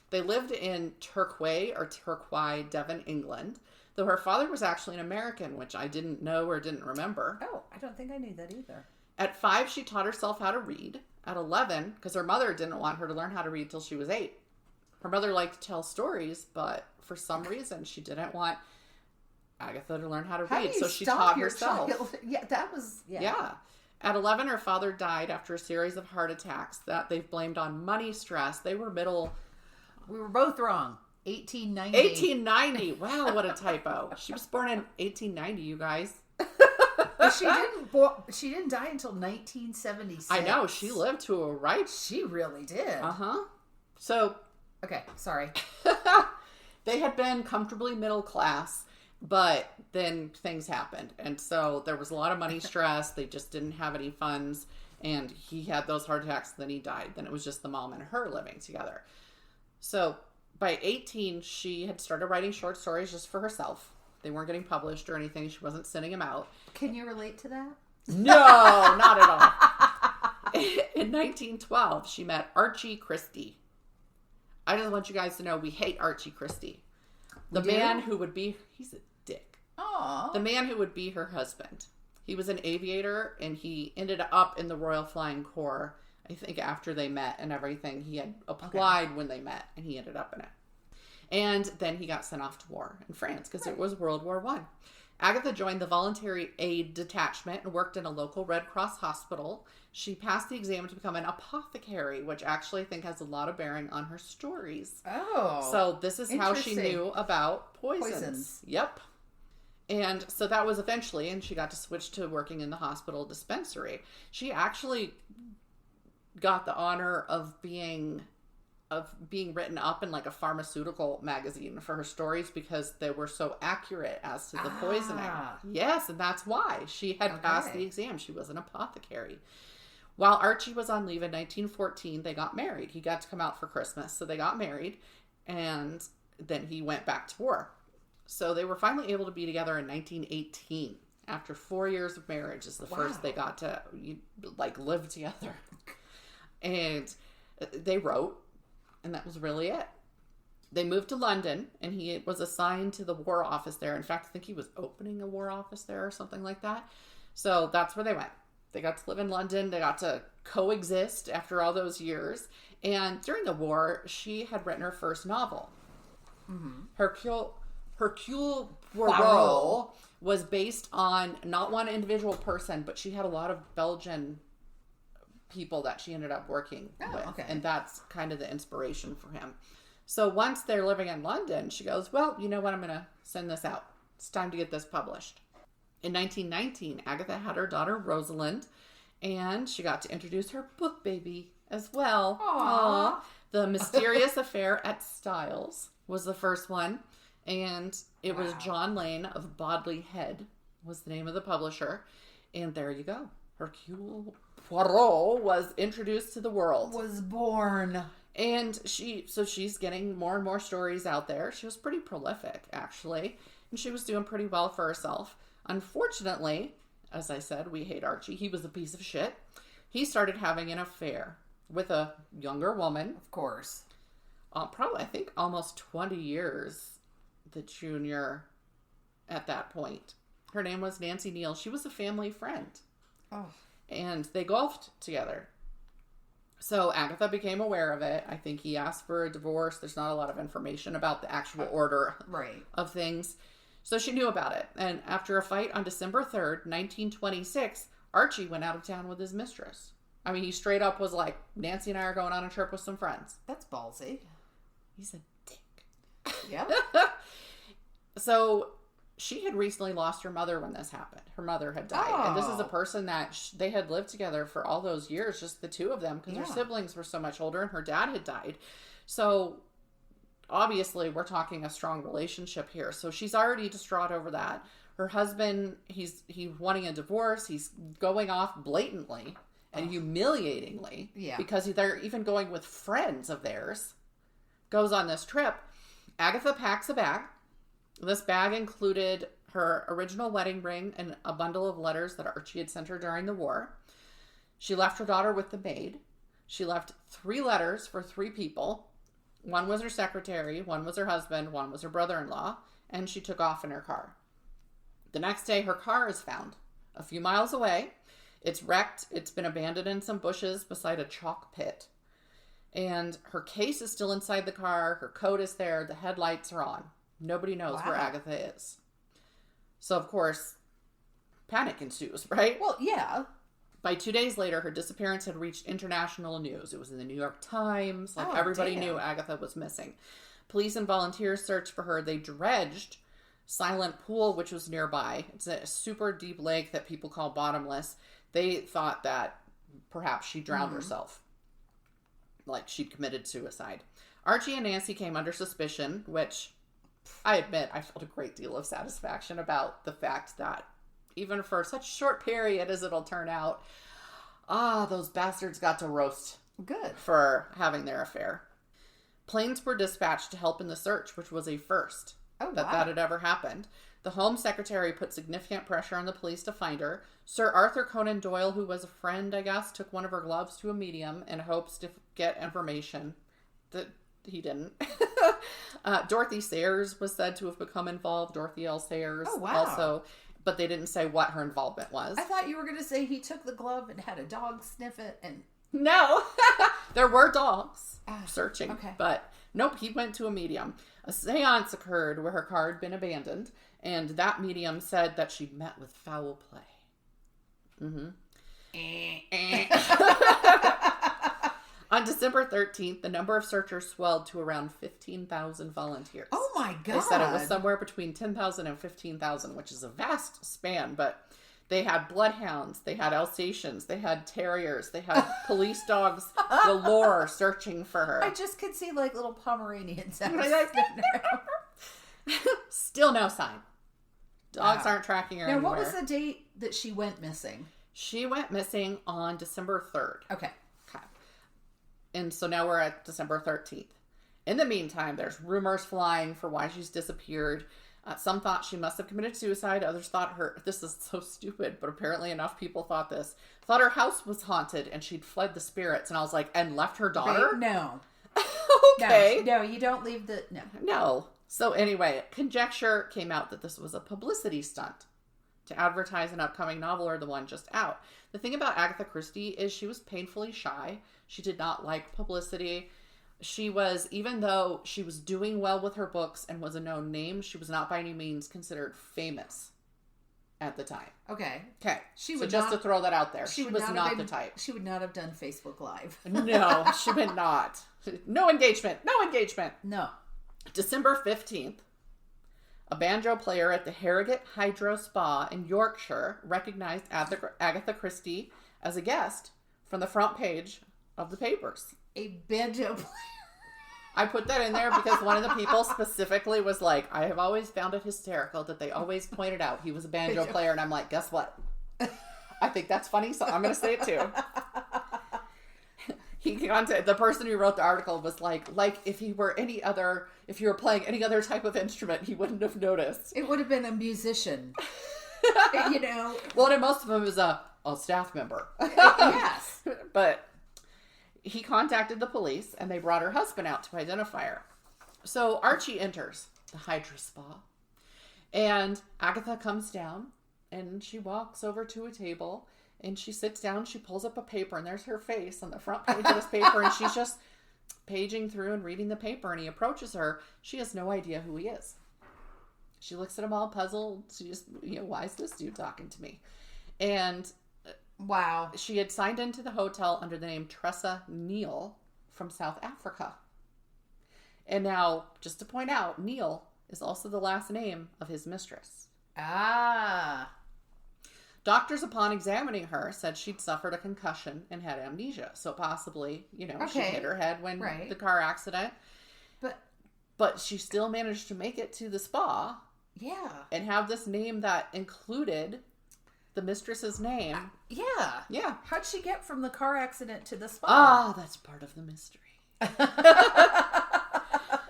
[SPEAKER 2] They lived in Torquay, Devon, England, though her father was actually an American, which I didn't know or didn't remember.
[SPEAKER 1] Oh, I don't think I knew that either.
[SPEAKER 2] At 5, she taught herself how to read. At 11, because her mother didn't want her to learn how to read till she was 8. Her mother liked to tell stories, but for some reason she didn't want Agatha to learn how to read, so she taught herself.
[SPEAKER 1] Yeah, that was...
[SPEAKER 2] Yeah. At 11, her father died after a series of heart attacks that they've blamed on money stress. They were middle...
[SPEAKER 1] We were both wrong. 1890.
[SPEAKER 2] 1890. Wow, what a typo. She was born in 1890, you guys.
[SPEAKER 1] But she didn't die until 1976.
[SPEAKER 2] I know. She lived to a ripe...
[SPEAKER 1] She really did.
[SPEAKER 2] Uh-huh. So...
[SPEAKER 1] Okay, sorry.
[SPEAKER 2] They had been comfortably middle class, but then things happened. And so there was a lot of money stress. They just didn't have any funds. And he had those heart attacks, then he died. Then it was just the mom and her living together. So by 18, she had started writing short stories just for herself. They weren't getting published or anything. She wasn't sending them out.
[SPEAKER 1] Can you relate to that?
[SPEAKER 2] No, not at all. In 1912, she met Archie Christie. I just want you guys to know we hate Archie Christie. The man who would be... He's a dick.
[SPEAKER 1] Aww.
[SPEAKER 2] The man who would be her husband. He was an aviator, and he ended up in the Royal Flying Corps, I think, after they met and everything. He had applied when they met, and he ended up in it. And then he got sent off to war in France, because it was World War I. Agatha joined the Voluntary Aid Detachment and worked in a local Red Cross hospital. She passed the exam to become an apothecary, which actually I think has a lot of bearing on her stories.
[SPEAKER 1] Oh.
[SPEAKER 2] So this is how she knew about poisons. Yep. And so that was eventually, and she got to switch to working in the hospital dispensary. She actually got the honor of being written up in like a pharmaceutical magazine for her stories because they were so accurate as to the poisoning. Yes, and that's why she had passed the exam. She was an apothecary. While Archie was on leave in 1914, they got married. He got to come out for Christmas, so they got married, and then he went back to war. So they were finally able to be together in 1918. After 4 years of marriage is the first they got to live together. And they wrote, and that was really it. They moved to London, and he was assigned to the War Office there. In fact, I think he was opening a War Office there or something like that. So that's where they went. They got to live in London. They got to coexist after all those years. And during the war, she had written her first novel. Mm-hmm. Hercule Poirot was based on not one individual person, but she had a lot of Belgian people that she ended up working with. Okay. And that's kind of the inspiration for him. So once they're living in London, she goes, well, you know what? I'm going to send this out. It's time to get this published. In 1919, Agatha had her daughter, Rosalind, and she got to introduce her book baby as well.
[SPEAKER 1] Aww.
[SPEAKER 2] The Mysterious Affair at Styles was the first one, and it was John Lane of Bodley Head was the name of the publisher. And there you go. Hercule Poirot was introduced to the world.
[SPEAKER 1] Was born.
[SPEAKER 2] And she's getting more and more stories out there. She was pretty prolific, actually, and she was doing pretty well for herself. Unfortunately, as I said, we hate Archie. He was a piece of shit. He started having an affair with a younger woman.
[SPEAKER 1] Of course.
[SPEAKER 2] Probably, I think, almost 20 years the junior at that point. Her name was Nancy Neal. She was a family friend.
[SPEAKER 1] Oh.
[SPEAKER 2] And they golfed together. So Agatha became aware of it. I think he asked for a divorce. There's not a lot of information about the actual order of things. So she knew about it. And after a fight on December 3rd, 1926, Archie went out of town with his mistress. I mean, he straight up was like, Nancy and I are going on a trip with some friends.
[SPEAKER 1] That's ballsy.
[SPEAKER 2] He's a dick.
[SPEAKER 1] Yeah.
[SPEAKER 2] So she had recently lost her mother when this happened. Her mother had died. Oh. And this is a person that they had lived together for all those years, just the two of them, because her siblings were so much older and her dad had died. So obviously we're talking a strong relationship here. So she's already distraught over that. Her husband, he's wanting a divorce. He's going off blatantly and humiliatingly because they're even going with friends of theirs. Goes on this trip. Agatha packs a bag. This bag included her original wedding ring and a bundle of letters that Archie had sent her during the war. She left her daughter with the maid. She left 3 letters for 3 people. One was her secretary, one was her husband, one was her brother-in-law, and she took off in her car. The next day, her car is found a few miles away. It's wrecked. It's been abandoned in some bushes beside a chalk pit. And her case is still inside the car. Her coat is there. The headlights are on. Nobody knows where Agatha is. So, of course, panic ensues, right?
[SPEAKER 1] Well, yeah.
[SPEAKER 2] By 2 days later, her disappearance had reached international news. It was in the New York Times. Everybody knew Agatha was missing. Police and volunteers searched for her. They dredged Silent Pool, which was nearby. It's a super deep lake that people call bottomless. They thought that perhaps she drowned herself. Like she'd committed suicide. Archie and Nancy came under suspicion, which I admit I felt a great deal of satisfaction about the fact that even for such a short period as it'll turn out, those bastards got to roast.
[SPEAKER 1] Good.
[SPEAKER 2] For having their affair. Planes were dispatched to help in the search, which was a first. That had ever happened. The Home Secretary put significant pressure on the police to find her. Sir Arthur Conan Doyle, who was a friend, I guess, took one of her gloves to a medium in hopes to get information that he didn't. Dorothy Sayers was said to have become involved. Dorothy L. Sayers also. But they didn't say what her involvement was.
[SPEAKER 1] I thought you were going to say he took the glove and had a dog sniff it and...
[SPEAKER 2] No. There were dogs searching.
[SPEAKER 1] Okay.
[SPEAKER 2] But nope, he went to a medium. A seance occurred where her car had been abandoned. And that medium said that she'd met with foul play. On December 13th, the number of searchers swelled to around 15,000 volunteers.
[SPEAKER 1] Oh my God.
[SPEAKER 2] They said it was somewhere between 10,000 and 15,000, which is a vast span, but they had bloodhounds, they had Alsatians, they had terriers, they had police dogs galore searching for her.
[SPEAKER 1] I just could see like little Pomeranians out sniffing around.
[SPEAKER 2] Still no sign. Dogs aren't tracking her anywhere.
[SPEAKER 1] Now, what was the date that she went missing?
[SPEAKER 2] She went missing on December 3rd.
[SPEAKER 1] Okay.
[SPEAKER 2] And so now we're at December 13th. In the meantime, there's rumors flying for why she's disappeared. Some thought she must have committed suicide. Others thought this is so stupid, but apparently enough people thought her house was haunted and she'd fled the spirits. And I was like, and left her daughter?
[SPEAKER 1] No.
[SPEAKER 2] Okay.
[SPEAKER 1] No, you don't leave
[SPEAKER 2] No. So anyway, conjecture came out that this was a publicity stunt to advertise an upcoming novel or the one just out. The thing about Agatha Christie is she was painfully shy. She did not like publicity. She was, even though she was doing well with her books and was a known name, she was not by any means considered famous at the time.
[SPEAKER 1] Okay.
[SPEAKER 2] Just to throw that out there. She was not the type.
[SPEAKER 1] She would not have done Facebook Live.
[SPEAKER 2] No, she would not. No engagement.
[SPEAKER 1] No.
[SPEAKER 2] December 15th, a banjo player at the Harrogate Hydro Spa in Yorkshire recognized Agatha Christie as a guest from the front page of the papers.
[SPEAKER 1] A banjo player.
[SPEAKER 2] I put that in there because one of the people specifically was like, I have always found it hysterical that they always pointed out he was a banjo player. And I'm like, guess what? I think that's funny, so I'm going to say it too. The person who wrote the article was like if you were playing any other type of instrument, he wouldn't have noticed.
[SPEAKER 1] It would have been a musician.
[SPEAKER 2] Well, and most of them is a staff member.
[SPEAKER 1] Yes.
[SPEAKER 2] But he contacted the police and they brought her husband out to identify her. So Archie enters the Hydro Spa and Agatha comes down and she walks over to a table and she sits down, she pulls up a paper and there's her face on the front page of this paper and she's just paging through and reading the paper and he approaches her. She has no idea who he is. She looks at him all puzzled. She just, why is this dude talking to me? And
[SPEAKER 1] wow.
[SPEAKER 2] She had signed into the hotel under the name Tressa Neal from South Africa. And now, just to point out, Neal is also the last name of his mistress. Doctors, upon examining her, said she'd suffered a concussion and had amnesia. So possibly, she hit her head when the car accident. But she still managed to make it to the spa.
[SPEAKER 1] Yeah.
[SPEAKER 2] And have this name that included the mistress's name.
[SPEAKER 1] Yeah. How'd she get from the car accident to the spa?
[SPEAKER 2] That's part of the mystery.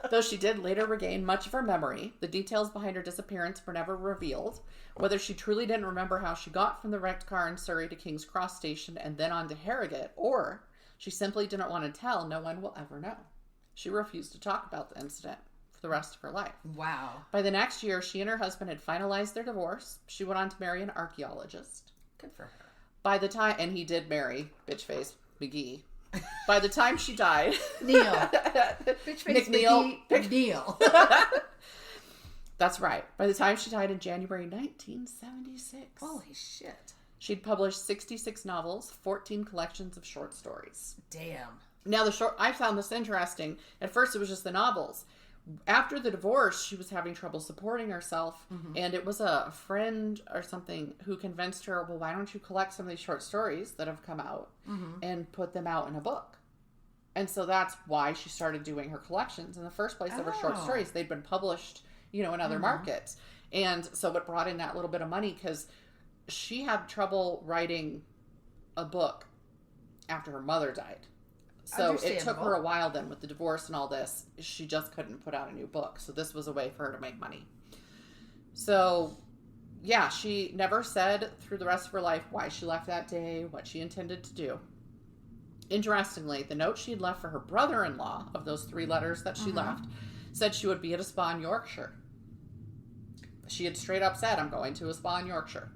[SPEAKER 2] Though she did later regain much of her memory, the details behind her disappearance were never revealed. Whether she truly didn't remember how she got from the wrecked car in Surrey to King's Cross Station and then on to Harrogate, or she simply didn't want to tell, no one will ever know. She refused to talk about the incident for the rest of her life.
[SPEAKER 1] Wow.
[SPEAKER 2] By the next year, she and her husband had finalized their divorce. She went on to marry an archaeologist.
[SPEAKER 1] Good for her.
[SPEAKER 2] By the time, and he did marry Bitchface McGee. By the time she died...
[SPEAKER 1] Neil. Bitchface McGee. Neil.
[SPEAKER 2] That's right. By the time she died in January 1976.
[SPEAKER 1] Holy shit.
[SPEAKER 2] She'd published 66 novels, 14 collections of short stories.
[SPEAKER 1] Damn.
[SPEAKER 2] Now, I found this interesting. At first, it was just the novels. After the divorce, she was having trouble supporting herself, and it was a friend or something who convinced her, well, why don't you collect some of these short stories that have come out and put them out in a book? And so that's why she started doing her collections. In the first place, they were short stories. They'd been published, in other markets. And so it brought in that little bit of money because she had trouble writing a book after her mother died. So it took her a while then with the divorce and all this. She just couldn't put out a new book. So this was a way for her to make money. So, yeah, she never said through the rest of her life why she left that day, what she intended to do. Interestingly, the note she had left for her brother-in-law of those 3 letters that she left said she would be at a spa in Yorkshire. She had straight up said, I'm going to a spa in Yorkshire.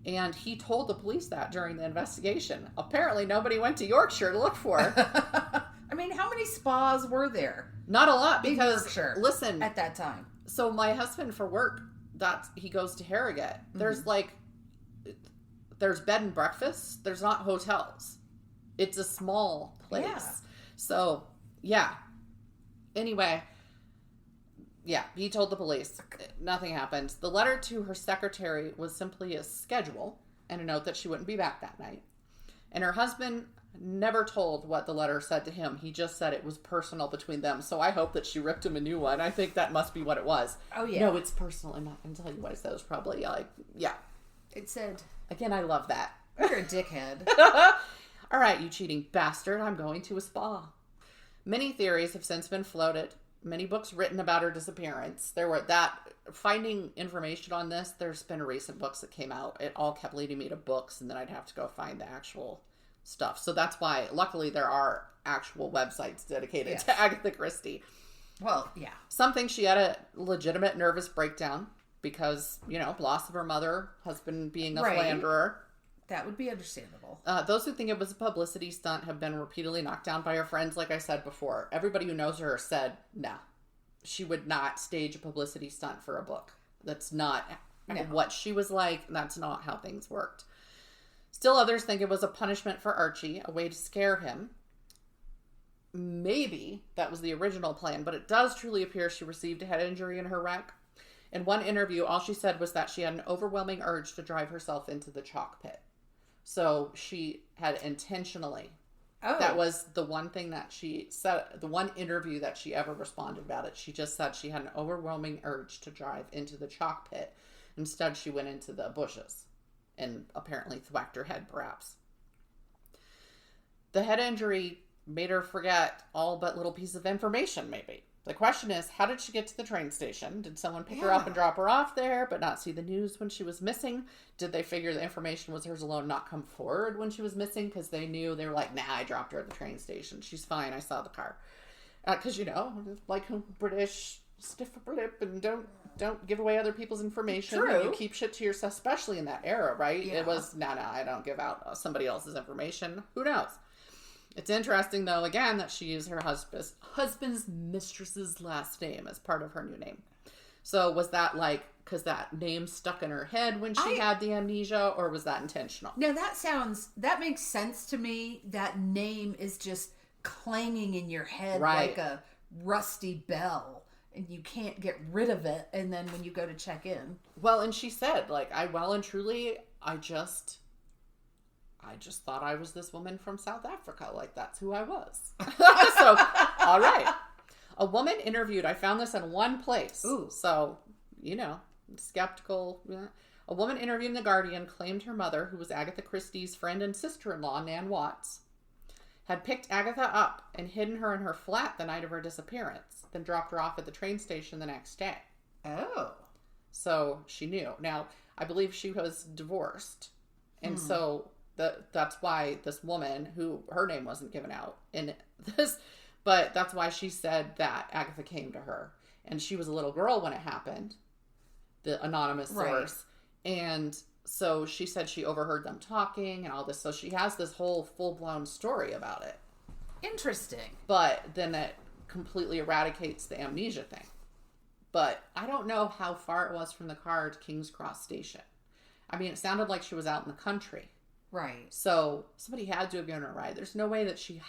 [SPEAKER 2] And he told the police that during the investigation. Apparently, nobody went to Yorkshire to look for her.
[SPEAKER 1] I mean, how many spas were there?
[SPEAKER 2] Not a lot, because,
[SPEAKER 1] Yorkshire,
[SPEAKER 2] listen.
[SPEAKER 1] at that time.
[SPEAKER 2] So my husband, for work, he goes to Harrogate. There's there's bed and breakfast. There's not hotels. It's a small place. Yeah. So, yeah. Anyway, yeah, he told the police. Nothing happened. The letter to her secretary was simply a schedule and a note that she wouldn't be back that night. And her husband never told what the letter said to him. He just said it was personal between them. So I hope that she ripped him a new one. I think that must be what it was.
[SPEAKER 1] Oh, yeah.
[SPEAKER 2] No, it's personal. I'm not going to tell you what it says. Probably yeah.
[SPEAKER 1] It said...
[SPEAKER 2] Again, I love that.
[SPEAKER 1] You're a dickhead.
[SPEAKER 2] All right, you cheating bastard. I'm going to a spa. Many theories have since been floated. Many books written about her disappearance. Finding information on this, there's been recent books that came out. It all kept leading me to books, and then I'd have to go find the actual stuff. So that's why, luckily, there are actual websites dedicated to Agatha Christie.
[SPEAKER 1] Well, yeah.
[SPEAKER 2] Some think she had a legitimate nervous breakdown because, loss of her mother, husband being a philanderer.
[SPEAKER 1] That would be understandable.
[SPEAKER 2] Those who think it was a publicity stunt have been repeatedly knocked down by her friends, like I said before. Everybody who knows her said, no, she would not stage a publicity stunt for a book. That's not what she was like. That's not how things worked. Still others think it was a punishment for Archie, a way to scare him. Maybe that was the original plan, but it does truly appear she received a head injury in her wreck. In one interview, all she said was that she had an overwhelming urge to drive herself into the chalk pit. So she had intentionally. Oh. That was the one thing that she said, the one interview that she ever responded about it. She just said she had an overwhelming urge to drive into the chalk pit. Instead, she went into the bushes and apparently thwacked her head, perhaps. The head injury made her forget all but little pieces of information, maybe. The question is, how did she get to the train station? Did someone pick her up and drop her off there, but not see the news when she was missing? Did they figure the information was hers alone, not come forward when she was missing? Because they were like, nah, I dropped her at the train station. She's fine. I saw the car. Because, like British, stiff upper lip and don't give away other people's information.
[SPEAKER 1] True.
[SPEAKER 2] You keep shit to yourself, especially in that era, right?
[SPEAKER 1] Yeah.
[SPEAKER 2] It was, no, I don't give out somebody else's information. Who knows? It's interesting, though, again, that she used her husband's mistress's last name as part of her new name. So was that because that name stuck in her head when she had the amnesia, or was that intentional?
[SPEAKER 1] No, that makes sense to me. That name is just clanging in your head like a rusty bell, and you can't get rid of it. And then when you go to check in.
[SPEAKER 2] Well, and she said, I just thought I was this woman from South Africa. That's who I was. So, all right. A woman interviewed, I found this in one place.
[SPEAKER 1] Ooh.
[SPEAKER 2] So, skeptical. A woman interviewed in The Guardian claimed her mother, who was Agatha Christie's friend and sister-in-law, Nan Watts, had picked Agatha up and hidden her in her flat the night of her disappearance, then dropped her off at the train station the next day.
[SPEAKER 1] Oh.
[SPEAKER 2] So she knew. Now, I believe she was divorced. And so that's why this woman, who her name wasn't given out in this, but that's why she said that Agatha came to her. And she was a little girl when it happened, the anonymous source. Right. And so she said she overheard them talking and all this. So she has this whole full-blown story about it.
[SPEAKER 1] Interesting.
[SPEAKER 2] But then it completely eradicates the amnesia thing. But I don't know how far it was from the car to King's Cross Station. I mean, it sounded like she was out in the country.
[SPEAKER 1] Right.
[SPEAKER 2] So somebody had to have given her a ride. There's no way that she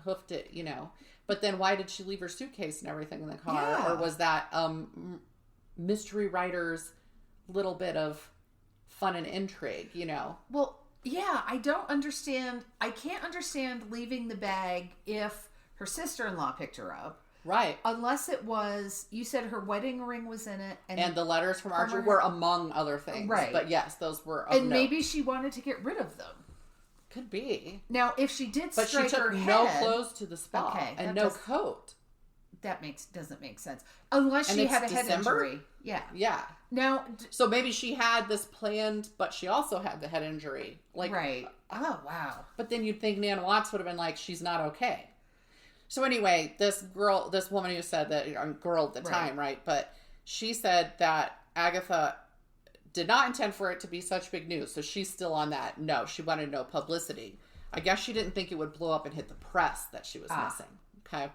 [SPEAKER 2] hoofed it, you know. But then why did she leave her suitcase and everything in the car? Yeah. Or was that mystery writer's little bit of fun and intrigue, you know?
[SPEAKER 1] Well, yeah, I don't understand. I can't understand leaving the bag if her sister-in-law picked her up.
[SPEAKER 2] Right.
[SPEAKER 1] Unless it was, you said her wedding ring was in it.
[SPEAKER 2] And the letters from Archie were among other things. Right. But yes, those were of
[SPEAKER 1] And note. Maybe she wanted to get rid of them.
[SPEAKER 2] Could be.
[SPEAKER 1] Now, if she did strike her head.
[SPEAKER 2] But she took no clothes to the spa. Okay, and no coat.
[SPEAKER 1] That doesn't make sense. Unless she had a head injury. Yeah.
[SPEAKER 2] Yeah.
[SPEAKER 1] Now.
[SPEAKER 2] So maybe she had this planned, but she also had the head injury. Like.
[SPEAKER 1] Right. Oh, wow.
[SPEAKER 2] But then you'd think Nan Watts would have been like, she's not okay. So anyway, this woman who said that, girl at the time, right? But she said that Agatha did not intend for it to be such big news. So she's still on that. No, she wanted no publicity. I guess she didn't think it would blow up and hit the press that she was missing. Okay.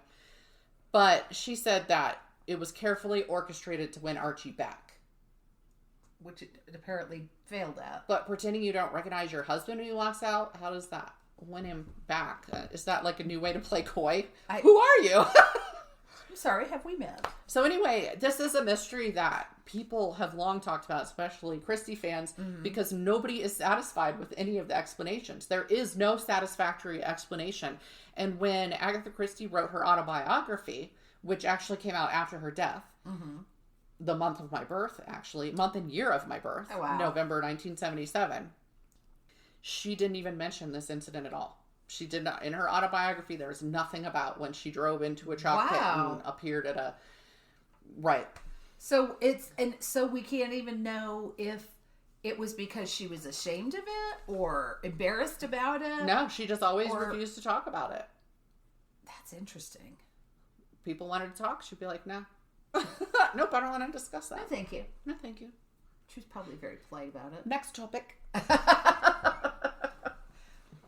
[SPEAKER 2] But she said that it was carefully orchestrated to win Archie back.
[SPEAKER 1] Which it apparently failed at.
[SPEAKER 2] But pretending you don't recognize your husband when he walks out, how does that win him back? Is that like a new way to play coy? Who are you?
[SPEAKER 1] I'm sorry, have we met?
[SPEAKER 2] So anyway, this is a mystery that people have long talked about, especially Christie fans, because nobody is satisfied with any of the explanations. There is no satisfactory explanation. And when Agatha Christie wrote her autobiography, which actually came out after her death, the month of my birth, actually, month and year of my birth, November 1977, she didn't even mention this incident at all. She did not. In her autobiography, there was nothing about when she drove into a chalk pit and appeared at a... Right.
[SPEAKER 1] So we can't even know if it was because she was ashamed of it or embarrassed about it.
[SPEAKER 2] No, she just always refused to talk about it.
[SPEAKER 1] That's interesting.
[SPEAKER 2] People wanted to talk. She'd be like, no. Nope, I don't want to discuss that.
[SPEAKER 1] No, thank you.
[SPEAKER 2] No, thank you.
[SPEAKER 1] She was probably very polite about it.
[SPEAKER 2] Next topic.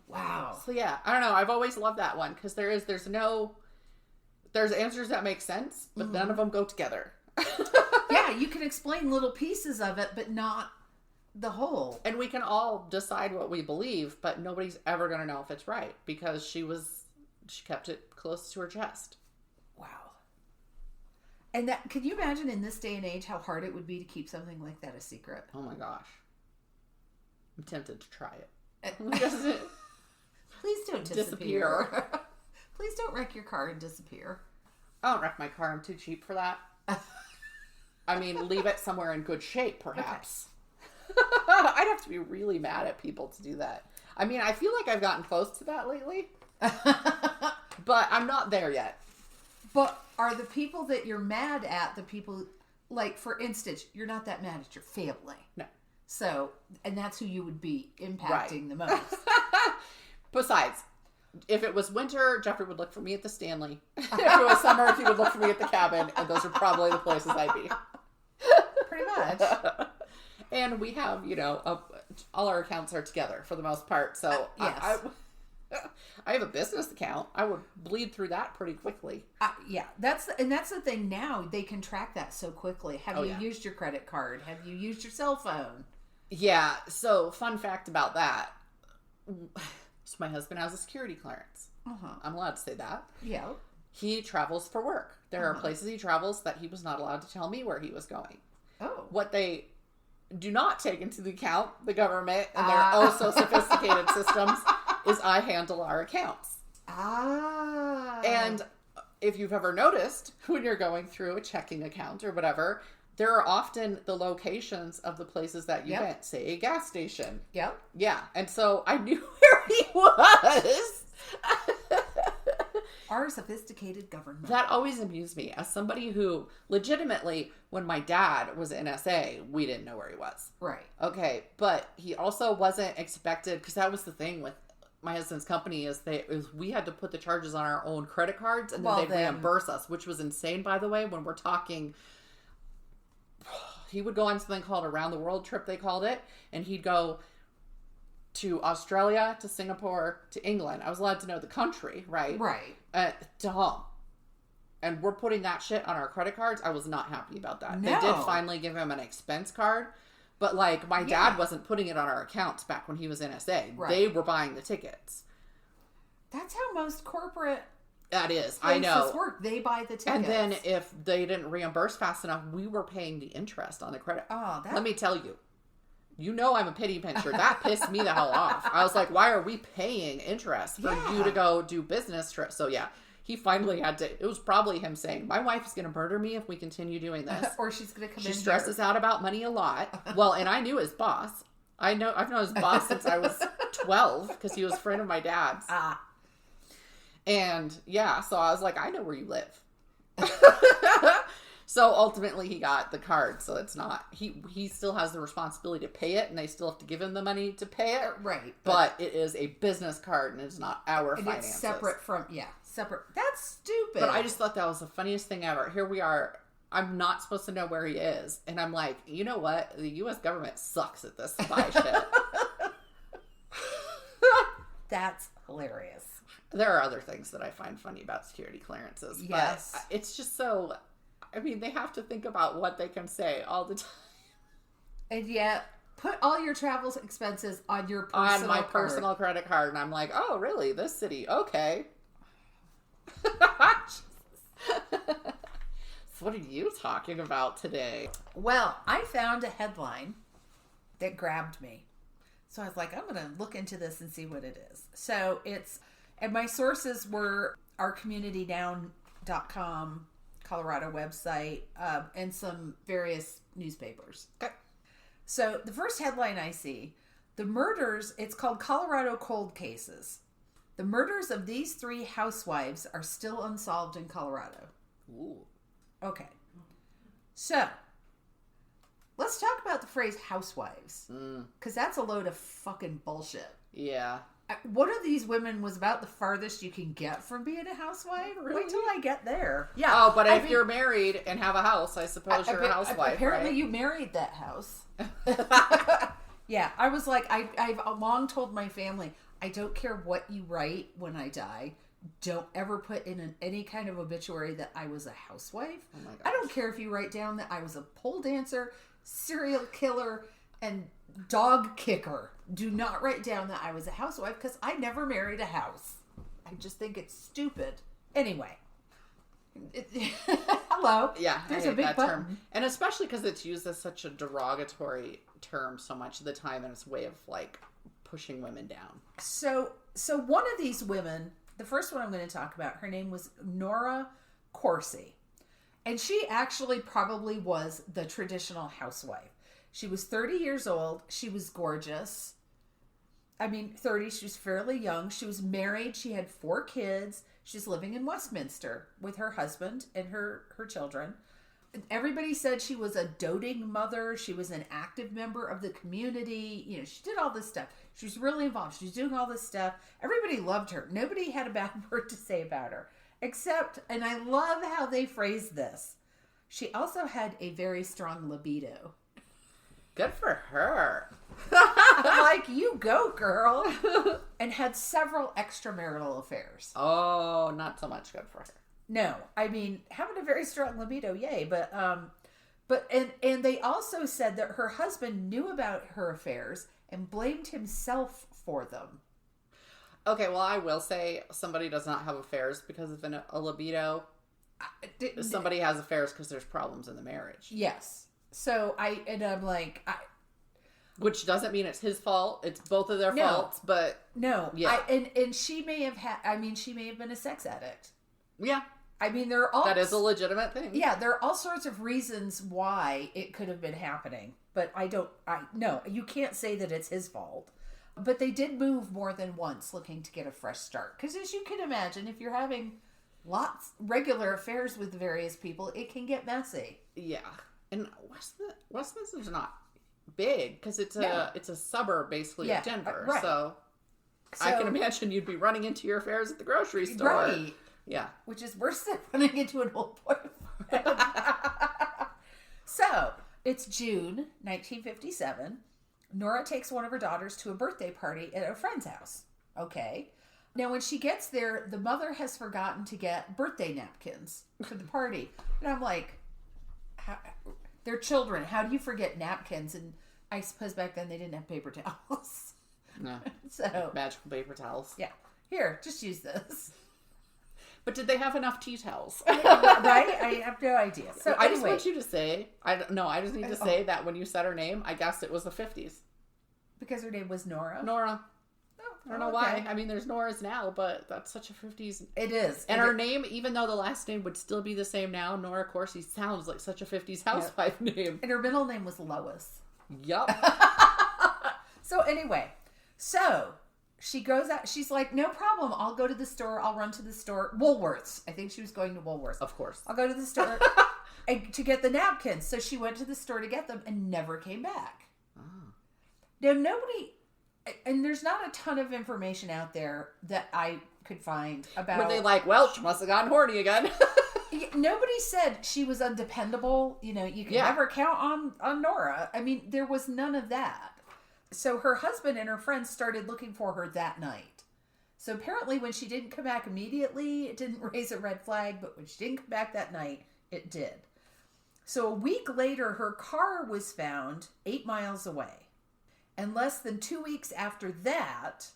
[SPEAKER 1] Wow.
[SPEAKER 2] So yeah, I don't know. I've always loved that one because there's answers that make sense, but none of them go together.
[SPEAKER 1] Yeah, you can explain little pieces of it, but not the whole.
[SPEAKER 2] And we can all decide what we believe, but nobody's ever going to know if it's right because she kept it close to her chest.
[SPEAKER 1] Wow. And that, can you imagine in this day and age how hard it would be to keep something like that a secret?
[SPEAKER 2] Oh my gosh. I'm tempted to try it.
[SPEAKER 1] Please don't disappear. Please don't wreck your car and disappear.
[SPEAKER 2] I don't wreck my car. I'm too cheap for that. I mean, leave it somewhere in good shape, perhaps. Okay. I'd have to be really mad at people to do that. I mean, I feel like I've gotten close to that lately. But I'm not there yet.
[SPEAKER 1] But are the people that you're mad at the people, like, for instance, you're not that mad at your family.
[SPEAKER 2] No.
[SPEAKER 1] So, and that's who you would be impacting the most.
[SPEAKER 2] Besides, if it was winter, Jeffrey would look for me at the Stanley. If it was summer, he would look for me at the cabin. And those are probably the places I'd be.
[SPEAKER 1] Pretty much.
[SPEAKER 2] And we have, all our accounts are together for the most part. So
[SPEAKER 1] yes.
[SPEAKER 2] I have a business account. I would bleed through that pretty quickly.
[SPEAKER 1] Yeah, that's the thing now. They can track that so quickly. Have you used your credit card? Have you used your cell phone?
[SPEAKER 2] Yeah. So fun fact about that. So my husband has a security clearance. I'm allowed to say that.
[SPEAKER 1] Yeah.
[SPEAKER 2] He travels for work. There are places he travels that he was not allowed to tell me where he was going.
[SPEAKER 1] Oh.
[SPEAKER 2] What they do not take into the account, the government and their oh so sophisticated systems, is I handle our accounts. And if you've ever noticed, when you're going through a checking account or whatever, there are often the locations of the places that you went, say a gas station.
[SPEAKER 1] Yep.
[SPEAKER 2] Yeah. And so I knew where he was.
[SPEAKER 1] Our sophisticated government.
[SPEAKER 2] That always amused me as somebody who legitimately, when my dad was NSA, we didn't know where he was.
[SPEAKER 1] Right.
[SPEAKER 2] Okay. But he also wasn't expected, because that was the thing with my husband's company is we had to put the charges on our own credit cards and then they'd reimburse us, which was insane, by the way, when we're talking. He would go on something called Around the World trip, they called it, and he'd go to Australia, to Singapore, to England. I was allowed to know the country, right?
[SPEAKER 1] Right.
[SPEAKER 2] To home. And we're putting that shit on our credit cards. I was not happy about that.
[SPEAKER 1] No.
[SPEAKER 2] They did finally give him an expense card. But, like, my dad wasn't putting it on our accounts back when he was NSA. Right. They were buying the tickets.
[SPEAKER 1] That's how most corporate
[SPEAKER 2] that is. I know.
[SPEAKER 1] Work. They buy the tickets.
[SPEAKER 2] And then if they didn't reimburse fast enough, we were paying the interest on the credit.
[SPEAKER 1] Oh,
[SPEAKER 2] Let me tell you. You know I'm a pity pincher. That pissed me the hell off. I was like, why are we paying interest for you to go do business trips? So, yeah. He finally had to, it was probably him saying, my wife is going to murder me if we continue doing this.
[SPEAKER 1] Or she's going to come in.
[SPEAKER 2] She stresses out about money a lot. Well, and I knew his boss. I've known his boss since I was 12 because he was a friend of my dad's. And yeah, so I was like, I know where you live. So ultimately he got the card. So it's not, he still has the responsibility to pay it and they still have to give him the money to pay it.
[SPEAKER 1] Right.
[SPEAKER 2] But it is a business card and it's not our finances.
[SPEAKER 1] It's separate from, separate. That's stupid.
[SPEAKER 2] But I just thought that was the funniest thing ever. Here we are. I'm not supposed to know where he is. And I'm like, you know what? The U.S. government sucks at this spy shit.
[SPEAKER 1] That's hilarious.
[SPEAKER 2] There are other things that I find funny about security clearances.
[SPEAKER 1] Yes.
[SPEAKER 2] But it's just so, I mean, they have to think about what they can say all the time.
[SPEAKER 1] And yet, put all your travel expenses on your personal
[SPEAKER 2] on my personal credit card. And I'm like, oh, really? This city? Okay. So what are you talking about today?
[SPEAKER 1] Well, I found a headline that grabbed me. So I was like, I'm going to look into this and see what it is. So and my sources were ourcommunitynow.com, Colorado website, and some various newspapers.
[SPEAKER 2] Okay.
[SPEAKER 1] So the first headline I see, the murders, it's called Colorado Cold Cases. The murders of these 3 housewives are still unsolved in Colorado.
[SPEAKER 2] Ooh.
[SPEAKER 1] Okay. So, let's talk about the phrase housewives. Because that's a load of fucking bullshit.
[SPEAKER 2] Yeah.
[SPEAKER 1] One of these women was about the farthest you can get from being a housewife.
[SPEAKER 2] Really?
[SPEAKER 1] Wait till I get there. Yeah.
[SPEAKER 2] Oh, but if you're married and have a house, I suppose you're a housewife,
[SPEAKER 1] apparently
[SPEAKER 2] right?
[SPEAKER 1] you married that house. Yeah, I was like, I've long told my family, I don't care what you write when I die. Don't ever put in any kind of obituary that I was a housewife.
[SPEAKER 2] Oh my gosh.
[SPEAKER 1] I don't care if you write down that I was a pole dancer, serial killer, and dog kicker. Do not write down that I was a housewife because I never married a house. I just think it's stupid. Anyway. Hello.
[SPEAKER 2] Yeah,
[SPEAKER 1] there's
[SPEAKER 2] I
[SPEAKER 1] a big
[SPEAKER 2] that
[SPEAKER 1] button.
[SPEAKER 2] term. And especially because it's used as such a derogatory term so much of the time, and it's a way of like pushing women down.
[SPEAKER 1] So one of these women, the first one I'm going to talk about, her name was Nora Corsi. And she actually probably was the traditional housewife. She was 30 years old. She was gorgeous. I mean, 30, she was fairly young. She was married. She had 4 kids. She's living in Westminster with her husband and her children. Everybody said she was a doting mother. She was an active member of the community. You know, she did all this stuff. She was really involved. She was doing all this stuff. Everybody loved her. Nobody had a bad word to say about her. Except, and I love how they phrased this, she also had a very strong libido.
[SPEAKER 2] Good for her.
[SPEAKER 1] I'm like, you go, girl. And had several extramarital affairs.
[SPEAKER 2] Oh, not so much good for her.
[SPEAKER 1] No, I mean, having a very strong libido, yay. But and they also said that her husband knew about her affairs and blamed himself for them.
[SPEAKER 2] Okay, well, I will say somebody does not have affairs because of a libido. Somebody has affairs because there's problems in the marriage.
[SPEAKER 1] Yes. So I'm like,
[SPEAKER 2] which doesn't mean it's his fault. It's both of their faults, but
[SPEAKER 1] no.
[SPEAKER 2] Yeah.
[SPEAKER 1] And she may have she may have been a sex addict.
[SPEAKER 2] Yeah.
[SPEAKER 1] I mean, there are all...
[SPEAKER 2] That is a legitimate thing.
[SPEAKER 1] Yeah, there are all sorts of reasons why it could have been happening. But no, you can't say that it's his fault. But they did move more than once looking to get a fresh start. Because as you can imagine, if you're having regular affairs with various people, it can get messy.
[SPEAKER 2] Yeah. And Westminster's not big because it's a suburb basically of Denver.
[SPEAKER 1] Right.
[SPEAKER 2] So I can imagine you'd be running into your affairs at the grocery store.
[SPEAKER 1] Right.
[SPEAKER 2] Yeah.
[SPEAKER 1] Which is worse than running into an old boyfriend. So, it's June 1957. Nora takes one of her daughters to a birthday party at a friend's house. Okay. Now, when she gets there, the mother has forgotten to get birthday napkins for the party. And I'm like, they're children. How do you forget napkins? And I suppose back then they didn't have paper towels.
[SPEAKER 2] No.
[SPEAKER 1] So
[SPEAKER 2] magical paper towels.
[SPEAKER 1] Yeah. Here, just use this.
[SPEAKER 2] But did they have enough tea towels?
[SPEAKER 1] Right? I have no idea. So
[SPEAKER 2] I just want you to say, I just need to say that when you said her name, I guessed it was the 50s.
[SPEAKER 1] Because her name was Nora?
[SPEAKER 2] Nora. I don't know why. I mean, there's Nora's now, but that's such a 50s.
[SPEAKER 1] It is.
[SPEAKER 2] And her name, even though the last name would still be the same now, Nora Corsi sounds like such a 50s housewife name.
[SPEAKER 1] And her middle name was Lois.
[SPEAKER 2] Yup.
[SPEAKER 1] So anyway, she goes out. She's like, no problem. I'll go to the store. I'll run to the store. Woolworths. I think she was going to Woolworths.
[SPEAKER 2] Of course.
[SPEAKER 1] I'll go to the store to get the napkins. So she went to the store to get them and never came back. Oh. Now, and there's not a ton of information out there that I could find about.
[SPEAKER 2] Were they like, well, she must have gotten horny again?
[SPEAKER 1] Nobody said she was undependable. You can never count on Nora. I mean, there was none of that. So her husband and her friends started looking for her that night. So apparently when she didn't come back immediately, it didn't raise a red flag. But when she didn't come back that night, it did. So a week later, her car was found 8 miles away. And less than 2 weeks after that,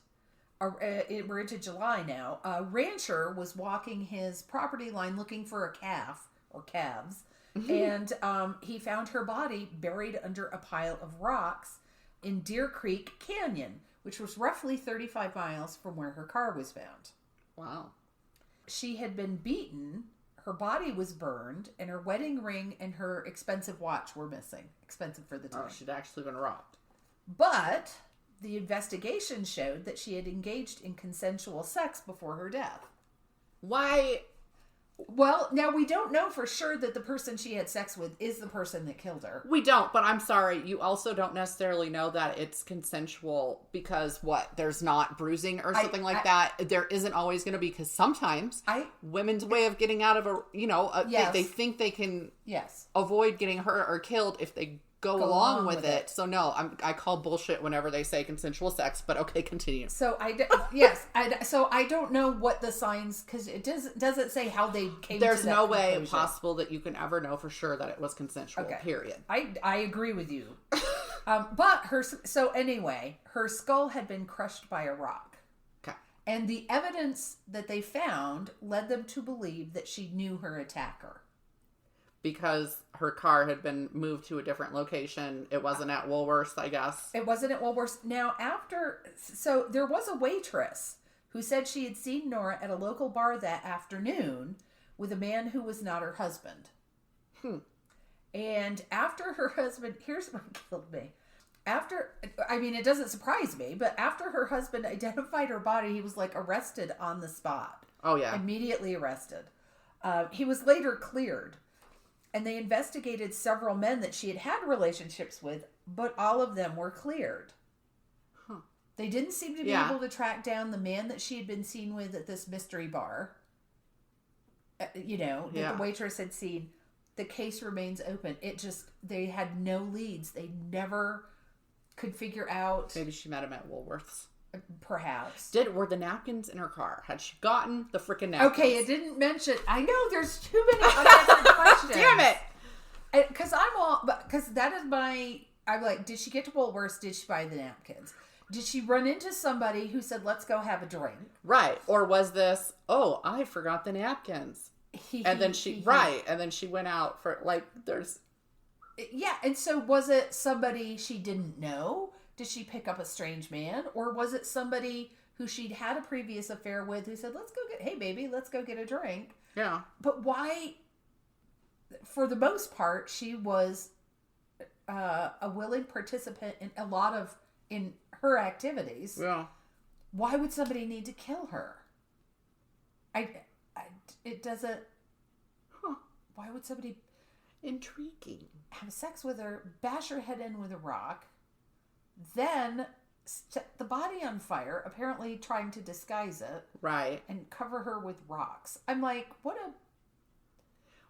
[SPEAKER 1] we're into July now, a rancher was walking his property line looking for a calf or calves. And he found her body buried under a pile of rocks in Deer Creek Canyon, which was roughly 35 miles from where her car was found.
[SPEAKER 2] Wow.
[SPEAKER 1] She had been beaten, her body was burned, and her wedding ring and her expensive watch were missing. Expensive for the time.
[SPEAKER 2] Oh, she'd actually been robbed.
[SPEAKER 1] But the investigation showed that she had engaged in consensual sex before her death.
[SPEAKER 2] Why?
[SPEAKER 1] Well, now we don't know for sure that the person she had sex with is the person that killed her.
[SPEAKER 2] We don't, but I'm sorry. You also don't necessarily know that it's consensual because there's not bruising or something like that. There isn't always going to be, because sometimes women's way of getting out of they think they can avoid getting hurt or killed if they go along with it. So no, I call bullshit whenever they say consensual sex, but okay, continue.
[SPEAKER 1] So I don't know what the signs, because it doesn't say how they came to that
[SPEAKER 2] There's no way
[SPEAKER 1] conclusion.
[SPEAKER 2] possible that you can ever know for sure that it was consensual, period.
[SPEAKER 1] I agree with you. But her skull had been crushed by a rock.
[SPEAKER 2] Okay.
[SPEAKER 1] And the evidence that they found led them to believe that she knew her attacker.
[SPEAKER 2] Because her car had been moved to a different location. It wasn't at Woolworths, I guess.
[SPEAKER 1] It wasn't at Woolworths. Now, so there was a waitress who said she had seen Nora at a local bar that afternoon with a man who was not her husband. And after her husband, here's what killed me. It doesn't surprise me, but after her husband identified her body, he was arrested on the spot.
[SPEAKER 2] Oh, yeah.
[SPEAKER 1] Immediately arrested. He was later cleared. And they investigated several men that she had had relationships with, but all of them were cleared. Huh. They didn't seem to be able to track down the man that she had been seen with at this mystery bar. That the waitress had seen. The case remains open. They had no leads. They never could figure out.
[SPEAKER 2] Maybe she met him at Woolworths.
[SPEAKER 1] Perhaps.
[SPEAKER 2] Were the napkins in her car? Had she gotten the freaking napkins?
[SPEAKER 1] Okay, it didn't mention. I know there's too many unanswered questions.
[SPEAKER 2] Damn it!
[SPEAKER 1] Because that is my. I'm like, did she get to Woolworths? Did she buy the napkins? Did she run into somebody who said, "Let's go have a drink"?
[SPEAKER 2] Right. Or was this? Oh, I forgot the napkins. And then she went out for there's.
[SPEAKER 1] Yeah, and so was it somebody she didn't know? Did she pick up a strange man? Or was it somebody who she'd had a previous affair with who said, hey baby, let's go get a drink?
[SPEAKER 2] Yeah.
[SPEAKER 1] But why, for the most part, she was a willing participant in her activities.
[SPEAKER 2] Yeah.
[SPEAKER 1] Why would somebody need to kill her? it doesn't... Huh. Why would somebody...
[SPEAKER 2] Intriguing.
[SPEAKER 1] Have sex with her, bash her head in with a rock, then set the body on fire, apparently trying to disguise it.
[SPEAKER 2] Right.
[SPEAKER 1] And cover her with rocks. I'm like, what a...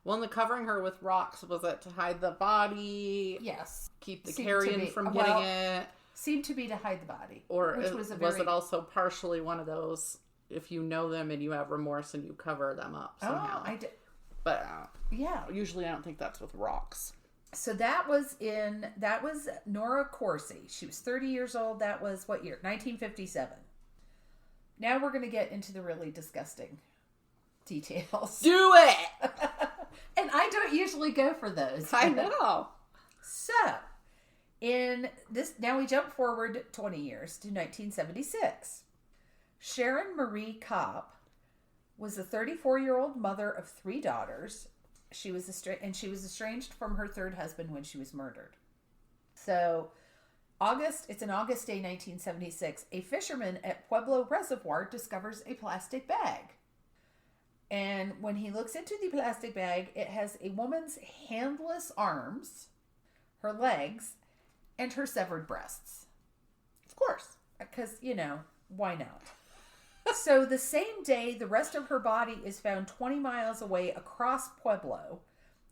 [SPEAKER 2] Well, and the covering her with rocks, was it to hide the body?
[SPEAKER 1] Yes.
[SPEAKER 2] Keep the carrion from getting it?
[SPEAKER 1] Seemed to be to hide the body.
[SPEAKER 2] Or was it also partially one of those, if you know them and you have remorse and you cover them up somehow?
[SPEAKER 1] Oh, I did.
[SPEAKER 2] But
[SPEAKER 1] yeah,
[SPEAKER 2] usually I don't think that's with rocks.
[SPEAKER 1] So that was Nora Corsi. She was 30 years old. That was what year? 1957. Now we're going to get into the really disgusting details.
[SPEAKER 2] Do it!
[SPEAKER 1] And I don't usually go for those.
[SPEAKER 2] I know.
[SPEAKER 1] So, now we jump forward 20 years to 1976. Sharon Marie Kopp was a 34-year-old mother of 3 daughters. She was estranged from her third husband when she was murdered. So, it's an August day, 1976. A fisherman at Pueblo Reservoir discovers a plastic bag. And when he looks into the plastic bag, it has a woman's handless arms, her legs, and her severed breasts.
[SPEAKER 2] Of course.
[SPEAKER 1] Because, why not? So the same day, the rest of her body is found 20 miles away across Pueblo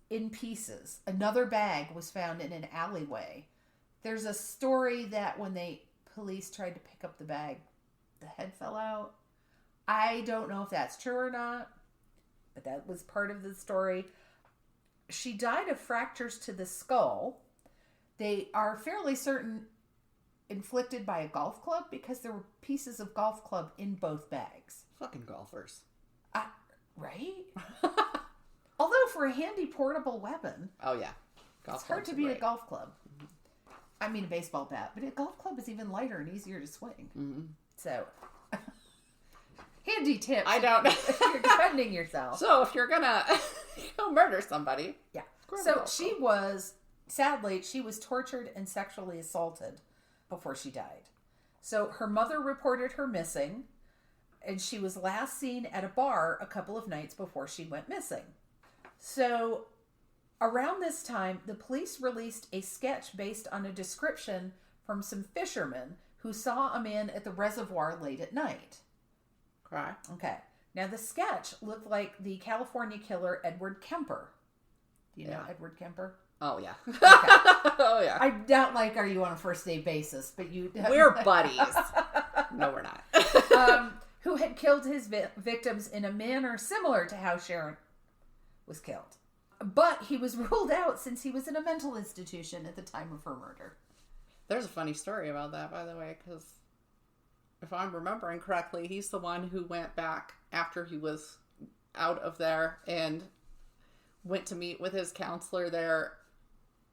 [SPEAKER 1] in pieces. Another bag was found in an alleyway. There's a story that when police tried to pick up the bag, the head fell out. I don't know if that's true or not, but that was part of the story. She died of fractures to the skull. They are fairly certain inflicted by a golf club because there were pieces of golf club in both bags.
[SPEAKER 2] Fucking golfers.
[SPEAKER 1] Right? Although for a handy portable weapon.
[SPEAKER 2] Oh, yeah.
[SPEAKER 1] It's hard to beat a golf club. Mm-hmm. I mean a baseball bat, but a golf club is even lighter and easier to swing. Mm-hmm. So, handy tips.
[SPEAKER 2] I don't know.
[SPEAKER 1] If you're defending yourself.
[SPEAKER 2] So if you're gonna murder somebody.
[SPEAKER 1] Yeah. So sadly, she was tortured and sexually assaulted before she died. So her mother reported her missing, and she was last seen at a bar a couple of nights before she went missing. So around this time, the police released a sketch based on a description from some fishermen who saw a man at the reservoir late at night.
[SPEAKER 2] Right.
[SPEAKER 1] Okay. Now the sketch looked like the California killer Edward Kemper. Do you know Edward Kemper?
[SPEAKER 2] Oh, yeah.
[SPEAKER 1] Okay.
[SPEAKER 2] Oh, yeah.
[SPEAKER 1] I doubt, are you on a first day basis, but you...
[SPEAKER 2] We're buddies. No, we're not.
[SPEAKER 1] Who had killed his victims in a manner similar to how Sharon was killed. But he was ruled out since he was in a mental institution at the time of her murder.
[SPEAKER 2] There's a funny story about that, by the way, because if I'm remembering correctly, he's the one who went back after he was out of there and went to meet with his counselor there.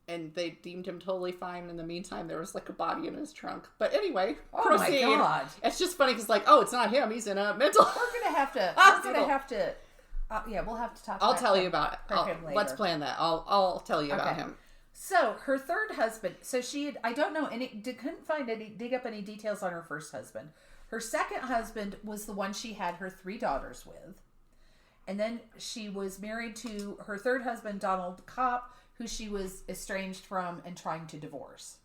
[SPEAKER 2] And they deemed him totally fine. In the meantime, there was a body in his trunk. But anyway, proceed.
[SPEAKER 1] Oh my God.
[SPEAKER 2] It's just funny because it's not him. He's in a mental.
[SPEAKER 1] We're gonna have to. We'll have to talk.
[SPEAKER 2] I'll tell you about it.
[SPEAKER 1] Him later.
[SPEAKER 2] Let's plan that. I'll tell you about him.
[SPEAKER 1] So her third husband. So I don't know couldn't dig up any details on her first husband. Her second husband was the one she had her 3 daughters with, and then she was married to her third husband, Donald Kopp, who she was estranged from and trying to divorce.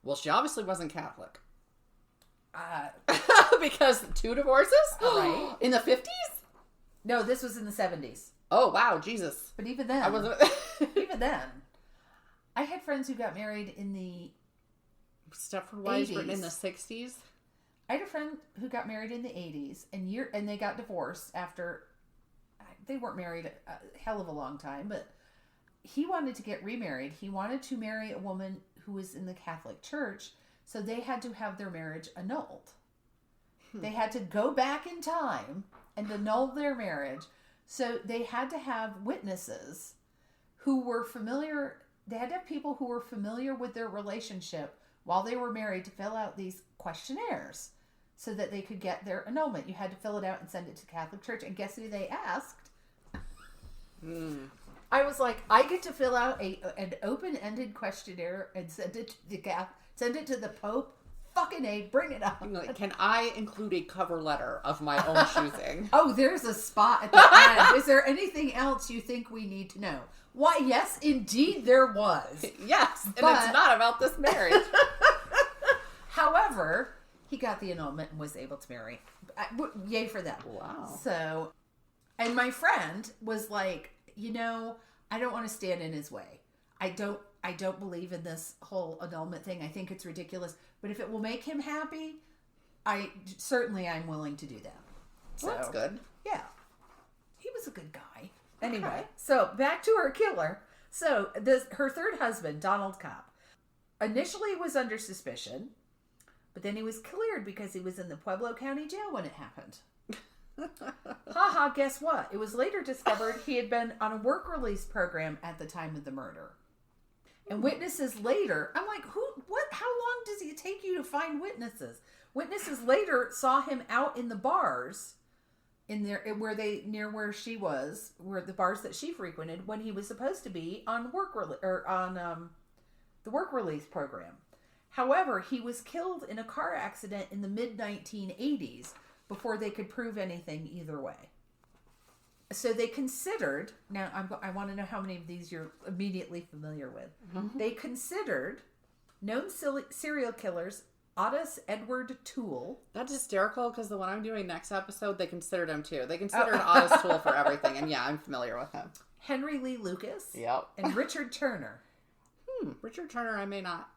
[SPEAKER 2] Well, she obviously wasn't Catholic. Because 2 divorces?
[SPEAKER 1] Right.
[SPEAKER 2] In the 50s?
[SPEAKER 1] No, this was in the 70s.
[SPEAKER 2] Oh, wow, Jesus.
[SPEAKER 1] But even then, I had friends who got married in the
[SPEAKER 2] Stepford Wives written in the 60s?
[SPEAKER 1] I had a friend who got married in the 80s, and they got divorced after, they weren't married a hell of a long time, but he wanted to get remarried. He wanted to marry a woman who was in the Catholic Church, so they had to have their marriage annulled. They had to go back in time and annul their marriage. So they had to have witnesses who were familiar. They had to have people who were familiar with their relationship while they were married to fill out these questionnaires so that they could get their annulment. You had to fill it out and send it to the Catholic Church. And guess who they asked? I was like, I get to fill out an open-ended questionnaire and send it to the Pope? fucking A, bring it up.
[SPEAKER 2] Like, can I include a cover letter of my own choosing?
[SPEAKER 1] Oh, there's a spot at the end. Is there anything else you think we need to know? Why, yes, indeed there was.
[SPEAKER 2] Yes, and it's not about this marriage.
[SPEAKER 1] However, he got the annulment and was able to marry. Yay for them.
[SPEAKER 2] Wow.
[SPEAKER 1] So, and my friend was like, I don't want to stand in his way. I don't believe in this whole annulment thing. I think it's ridiculous. But if it will make him happy, I'm willing to do that. So,
[SPEAKER 2] well, that's good.
[SPEAKER 1] Yeah. He was a good guy. Anyway, so back to her killer. So her third husband, Donald Kopp, initially was under suspicion, but then he was cleared because he was in the Pueblo County Jail when it happened. Haha, guess what? It was later discovered he had been on a work release program at the time of the murder. And witnesses later, I'm like, how long does it take you to find witnesses? Witnesses later saw him out in the bars near where she was, where the bars that she frequented when he was supposed to be on the work release program. However, he was killed in a car accident in the mid 1980s before they could prove anything either way. So they considered, now I want to know how many of these you're immediately familiar with. Mm-hmm. They considered known serial killers Ottis Edward Toole.
[SPEAKER 2] That's hysterical because the one I'm doing next episode, they considered him too. They considered Ottis Toole for everything. And yeah, I'm familiar with him.
[SPEAKER 1] Henry Lee Lucas.
[SPEAKER 2] Yep.
[SPEAKER 1] And Richard Turner.
[SPEAKER 2] Richard Turner, I may not.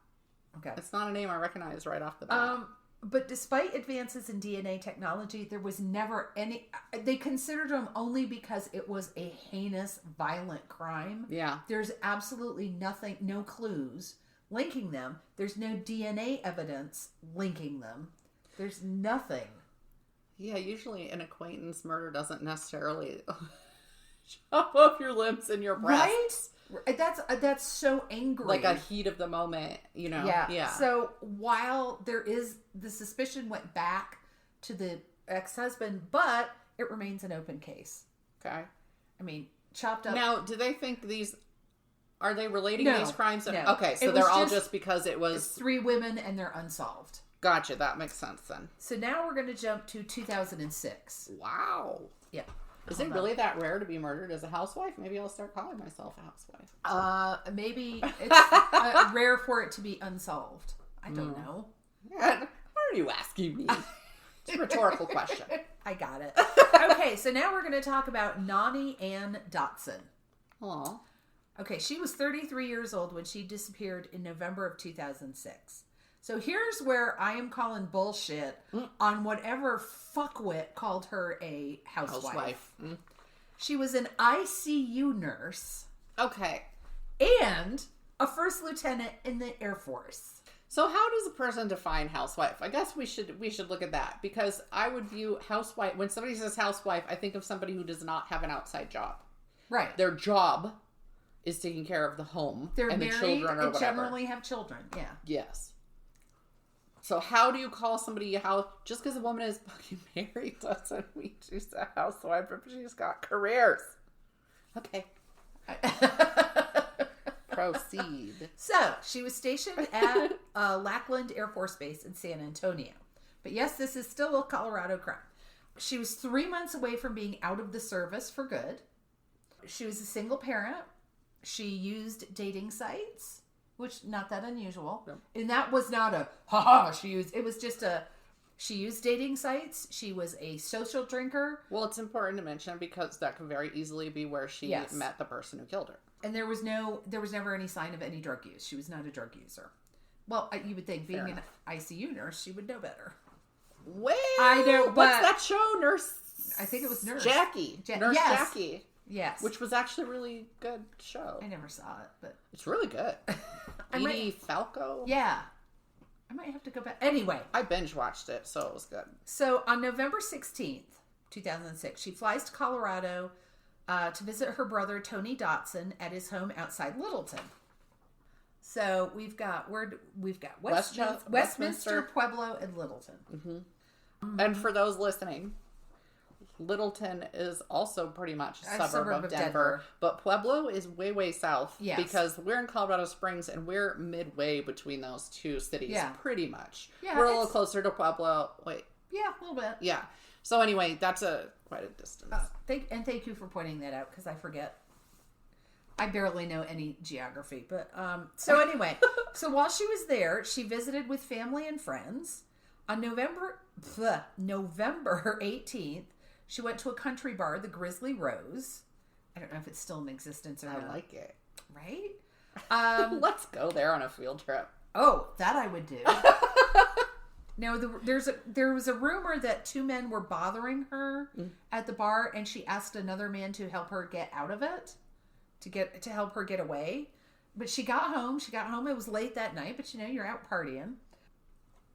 [SPEAKER 1] Okay.
[SPEAKER 2] It's not a name I recognize right off the bat.
[SPEAKER 1] But despite advances in DNA technology, there was never any... They considered him only because it was a heinous, violent crime.
[SPEAKER 2] Yeah.
[SPEAKER 1] There's absolutely nothing, no clues linking them. There's no DNA evidence linking them. There's nothing.
[SPEAKER 2] Yeah, usually an acquaintance murder doesn't necessarily chop off your limbs and your breasts.
[SPEAKER 1] Right? That's so angry.
[SPEAKER 2] Like a heat of the moment, Yeah.
[SPEAKER 1] So while the suspicion went back to the ex-husband, but it remains an open case.
[SPEAKER 2] Okay.
[SPEAKER 1] I mean, chopped up.
[SPEAKER 2] Now, do they think are they relating these crimes?
[SPEAKER 1] No.
[SPEAKER 2] Okay, so they're all just because it was...
[SPEAKER 1] It's 3 women and they're unsolved.
[SPEAKER 2] Gotcha, that makes sense then.
[SPEAKER 1] So now we're going to jump to 2006.
[SPEAKER 2] Wow.
[SPEAKER 1] Yeah.
[SPEAKER 2] Is it really that rare to be murdered as a housewife? Maybe I'll start calling myself a housewife.
[SPEAKER 1] Maybe it's rare for it to be unsolved. I don't know.
[SPEAKER 2] What are you asking me? It's a rhetorical question.
[SPEAKER 1] I got it. Okay, so now we're going to talk about Nani Ann Dotson.
[SPEAKER 2] Aw.
[SPEAKER 1] Okay, she was 33 years old when she disappeared in November of 2006. So here's where I am calling bullshit on whatever fuckwit called her a housewife. She was an ICU nurse.
[SPEAKER 2] Okay.
[SPEAKER 1] And a first lieutenant in the Air Force.
[SPEAKER 2] So how does a person define housewife? I guess we should look at that, because I would view housewife, when somebody says housewife, I think of somebody who does not have an outside job.
[SPEAKER 1] Right.
[SPEAKER 2] Their job is taking care of the home and
[SPEAKER 1] married,
[SPEAKER 2] the children or
[SPEAKER 1] and
[SPEAKER 2] whatever.
[SPEAKER 1] Generally have children, yeah.
[SPEAKER 2] Yes. So how do you call somebody a house? Just because a woman is fucking married doesn't mean she's a housewife, but she's got careers. Okay. Proceed.
[SPEAKER 1] So, she was stationed at Lackland Air Force Base in San Antonio. But yes, this is still a Colorado crime. She was 3 months away from being out of the service for good. She was a single parent. She used dating sites, which not that unusual. No. And that was not a, she used dating sites. She was a social drinker.
[SPEAKER 2] Well, it's important to mention because that could very easily be where she met the person who killed her.
[SPEAKER 1] And there was never any sign of any drug use. She was not a drug user. Well, you would think being an ICU nurse, she would know better.
[SPEAKER 2] Well,
[SPEAKER 1] I know, but
[SPEAKER 2] what's that show? Nurse?
[SPEAKER 1] I think it was Nurse
[SPEAKER 2] Jackie. Nurse Jackie.
[SPEAKER 1] Yes.
[SPEAKER 2] Which was actually a really good show.
[SPEAKER 1] I never saw it, but
[SPEAKER 2] it's really good. Edie Falco?
[SPEAKER 1] Yeah. I might have to go back. Anyway.
[SPEAKER 2] I binge watched it, so it was good.
[SPEAKER 1] So on November 16th, 2006, she flies to Colorado to visit her brother, Tony Dotson, at his home outside Littleton. So we've got Westminster, Pueblo, and Littleton.
[SPEAKER 2] Mm-hmm. And for those listening, Littleton is also pretty much a
[SPEAKER 1] A
[SPEAKER 2] suburb of Denver. But Pueblo is way, way south.
[SPEAKER 1] Yes.
[SPEAKER 2] Because we're in Colorado Springs and we're midway between those two cities.
[SPEAKER 1] Yeah.
[SPEAKER 2] Pretty much.
[SPEAKER 1] Yeah,
[SPEAKER 2] we're a little closer to Pueblo. Wait.
[SPEAKER 1] Yeah, a little bit.
[SPEAKER 2] Yeah. So anyway, that's quite a distance.
[SPEAKER 1] Thank you for pointing that out because I forget. I barely know any geography, but so anyway, so while she was there, she visited with family and friends. On November 18th, she went to a country bar, the Grizzly Rose. I don't know if it's still in existence or not.
[SPEAKER 2] I like it.
[SPEAKER 1] Right?
[SPEAKER 2] Let's go there on a field trip.
[SPEAKER 1] Oh, that I would do. Now, there was a rumor that two men were bothering her at the bar, and she asked another man to help her get out of it, to help her get away. But she got home. It was late that night, but you're out partying.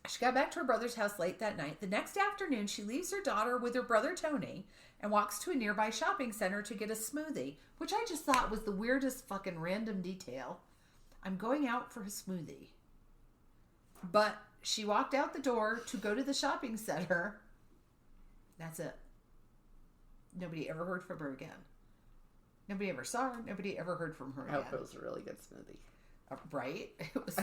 [SPEAKER 1] She got back to her brother's house late that night. The next afternoon, she leaves her daughter with her brother Tony and walks to a nearby shopping center to get a smoothie, which I just thought was the weirdest fucking random detail. I'm going out for a smoothie. But she walked out the door to go to the shopping center. That's it. Nobody ever heard from her again. Nobody ever saw her. Nobody ever heard from her again.
[SPEAKER 2] I hope it was a really good smoothie.
[SPEAKER 1] Right? It was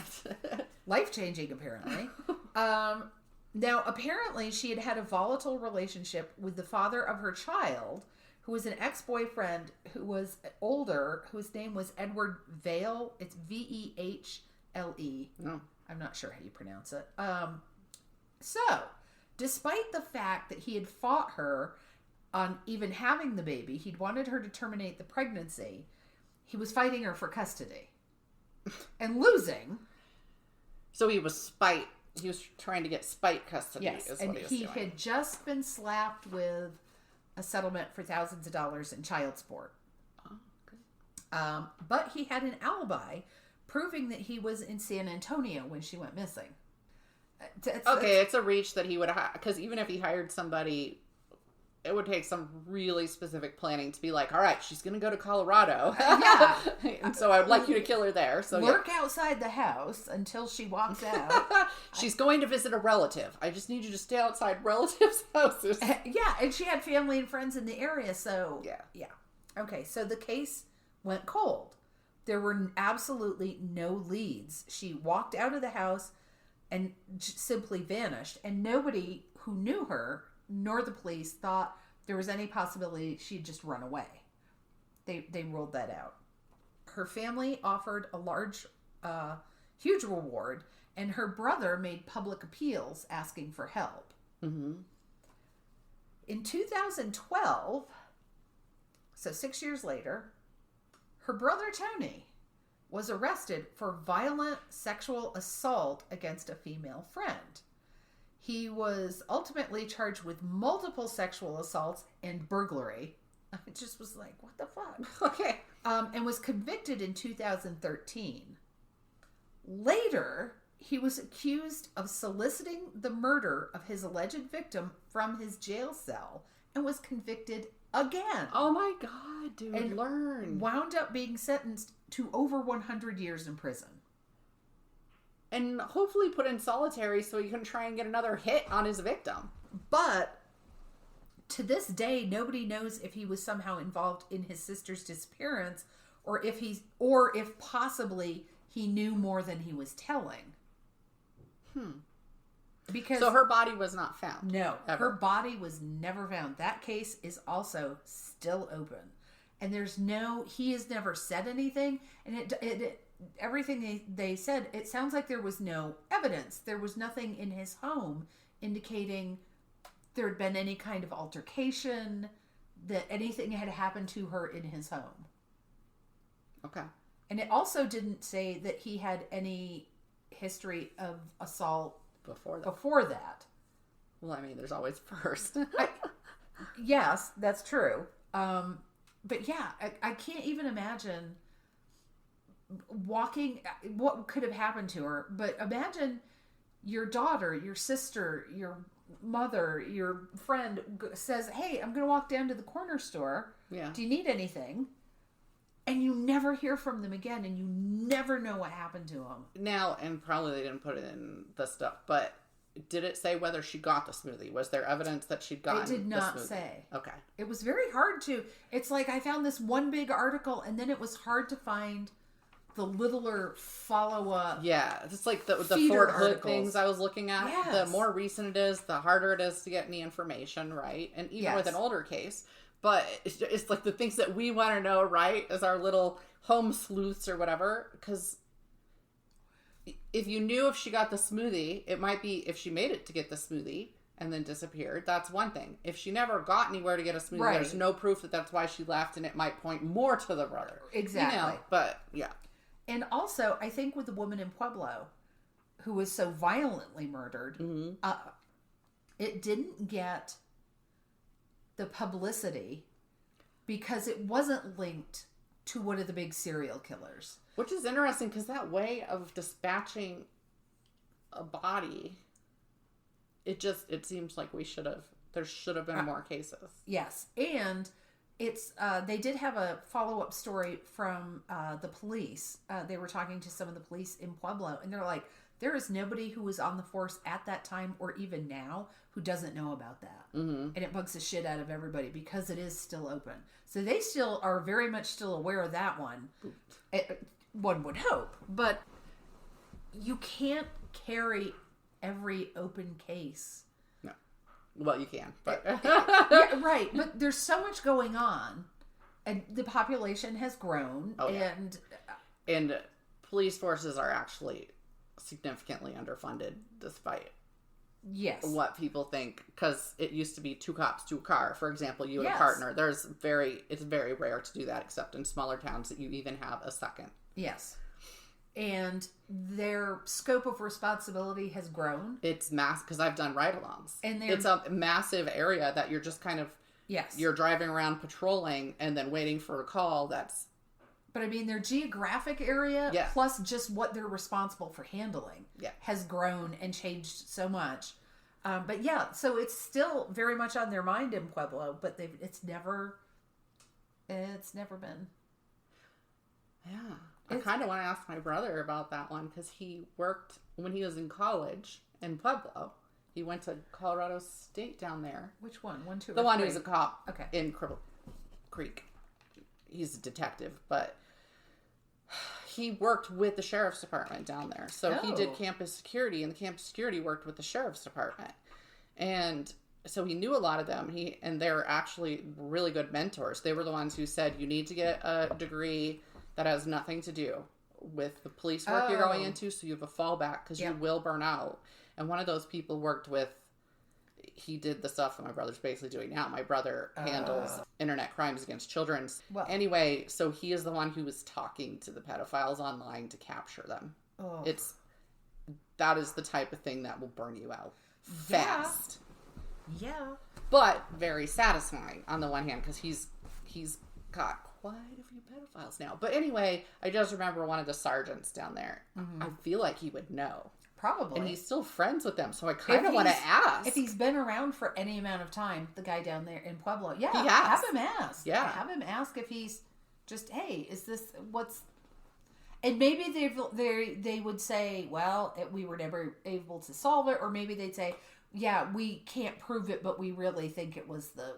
[SPEAKER 1] life-changing, apparently. Now, apparently, she had a volatile relationship with the father of her child, who was an ex-boyfriend who was older, whose name was Edward Vale. It's Vehle.
[SPEAKER 2] No.
[SPEAKER 1] I'm not sure how you pronounce it. So, despite the fact that he had fought her on even having the baby, he'd wanted her to terminate the pregnancy, he was fighting her for custody. And losing.
[SPEAKER 2] So he was trying to get spite custody.
[SPEAKER 1] Yes, and he had just been slapped with a settlement for thousands of dollars in child support.
[SPEAKER 2] Oh, okay.
[SPEAKER 1] But he had an alibi proving that he was in San Antonio when she went missing.
[SPEAKER 2] It's a reach that he would have, because even if he hired somebody, it would take some really specific planning to be like, all right, she's going to go to Colorado.
[SPEAKER 1] Yeah.
[SPEAKER 2] And so I would like you to kill her there. So
[SPEAKER 1] lurk outside the house until she walks out.
[SPEAKER 2] She's going to visit a relative. I just need you to stay outside relatives' houses.
[SPEAKER 1] Yeah, and she had family and friends in the area, so...
[SPEAKER 2] Yeah.
[SPEAKER 1] Okay, so the case went cold. There were absolutely no leads. She walked out of the house and simply vanished, and nobody who knew her, nor the police, thought there was any possibility she'd just run away. They ruled that out. Her family offered a large, huge reward, and her brother made public appeals asking for help.
[SPEAKER 2] Mm-hmm.
[SPEAKER 1] In 2012, so 6 years later, her brother Tony was arrested for violent sexual assault against a female friend. He was ultimately charged with multiple sexual assaults and burglary. It just was like, what the fuck?
[SPEAKER 2] Okay.
[SPEAKER 1] And was convicted in 2013. Later, he was accused of soliciting the murder of his alleged victim from his jail cell and was convicted again.
[SPEAKER 2] Oh my God, dude.
[SPEAKER 1] And
[SPEAKER 2] learn.
[SPEAKER 1] Wound up being sentenced to over 100 years in prison.
[SPEAKER 2] And hopefully put in solitary so he can try and get another hit on his victim.
[SPEAKER 1] But to this day, nobody knows if he was somehow involved in his sister's disappearance or if possibly he knew more than he was telling. Because
[SPEAKER 2] so her body was not found.
[SPEAKER 1] No,
[SPEAKER 2] ever.
[SPEAKER 1] Her body was never found. That case is also still open. And he has never said anything. And everything they said, it sounds like there was no evidence. There was nothing in his home indicating there had been any kind of altercation, that anything had happened to her in his home.
[SPEAKER 2] Okay.
[SPEAKER 1] And it also didn't say that he had any history of assault before that.
[SPEAKER 2] Well, I mean, there's always first.
[SPEAKER 1] Yes, that's true. But yeah, I can't even imagine what could have happened to her. But imagine your daughter, your sister, your mother, your friend says, hey, I'm going to walk down to the corner store.
[SPEAKER 2] Yeah.
[SPEAKER 1] Do you need anything? And you never hear from them again, and you never know what happened to them.
[SPEAKER 2] Now, and probably they didn't put it in the stuff, but Did it say whether she got the smoothie? Was there evidence that she'd gotten the smoothie?
[SPEAKER 1] It did not say.
[SPEAKER 2] Okay.
[SPEAKER 1] It was very hard to... It's like I found this one big article, and then it was hard to find the littler follow-up.
[SPEAKER 2] Yeah, it's like the
[SPEAKER 1] feeder
[SPEAKER 2] Fort Hood
[SPEAKER 1] articles.
[SPEAKER 2] things I was looking at.
[SPEAKER 1] Yes.
[SPEAKER 2] The more recent it is, the harder it is to get any information, right? And even
[SPEAKER 1] Yes.
[SPEAKER 2] with an older case. But it's like the things that we want to know, right? As our little home sleuths or whatever. Because if you knew if she got the smoothie, it might be if she made it to get the smoothie and then disappeared. That's one thing. If she never got anywhere to get a smoothie,
[SPEAKER 1] Right.
[SPEAKER 2] there's no proof that that's why she left, and it might point more to the brother.
[SPEAKER 1] Exactly.
[SPEAKER 2] You know, but yeah.
[SPEAKER 1] And also, I think with the woman in Pueblo who was so violently murdered, it didn't get the publicity because it wasn't linked to one of the big serial killers.
[SPEAKER 2] Which is interesting because that way of dispatching a body, it seems like there should have been more cases.
[SPEAKER 1] Yes. And it's, they did have a follow-up story from the police. They were talking to some of the police in Pueblo, and they're like, there is nobody who was on the force at that time or even now who doesn't know about that. Mm-hmm. And it bugs the shit out of everybody because it is still open. So they still are very much still aware of that one. One would hope. But you can't carry every open case.
[SPEAKER 2] No. Well, you can. But
[SPEAKER 1] Yeah, right. But there's so much going on. And the population has grown.
[SPEAKER 2] Oh, yeah. And police forces are actually significantly underfunded despite what people think, because it used to be 2 cops to a car, for example, you and a partner. It's very rare to do that, except in smaller towns that you even have a second.
[SPEAKER 1] Yes. And their scope of responsibility has grown.
[SPEAKER 2] It's mass, because I've done ride-alongs, and it's a massive area that you're just kind of you're driving around patrolling and then waiting for a call.
[SPEAKER 1] But I mean, their geographic area, plus just what they're responsible for handling, has grown and changed so much. But yeah, so it's still very much on their mind in Pueblo, but it's never been.
[SPEAKER 2] Yeah. I kind of want to ask my brother about that one, because he worked, when he was in college in Pueblo, he went to Colorado State down there.
[SPEAKER 1] Which one? 1, 2, or
[SPEAKER 2] The one
[SPEAKER 1] 3?
[SPEAKER 2] who's a cop
[SPEAKER 1] Okay.
[SPEAKER 2] in Cripple Creek. He's a detective, but he worked with the sheriff's department down there. So he did campus security, and the campus security worked with the sheriff's department. And so he knew a lot of them. And they're actually really good mentors. They were the ones who said, you need to get a degree that has nothing to do with the police work you're going into, so you have a fallback, because you will burn out. And one of those people worked with, he did the stuff that my brother's basically doing now. My brother handles internet crimes against children. Well, anyway, so he is the one who was talking to the pedophiles online to capture them. Oh. That is the type of thing that will burn you out fast.
[SPEAKER 1] Yeah.
[SPEAKER 2] But very satisfying on the one hand, because he's got quite a few pedophiles now. But anyway, I just remember one of the sergeants down there. Mm-hmm. I feel like he would know.
[SPEAKER 1] Probably.
[SPEAKER 2] And he's still friends with them, so I kind of want to ask.
[SPEAKER 1] If he's been around for any amount of time, the guy down there in Pueblo. Yeah, have him ask.
[SPEAKER 2] Yeah.
[SPEAKER 1] Have him ask if he's just, hey, is this what's... And maybe they would say, well, we were never able to solve it. Or maybe they'd say, yeah, we can't prove it, but we really think it was the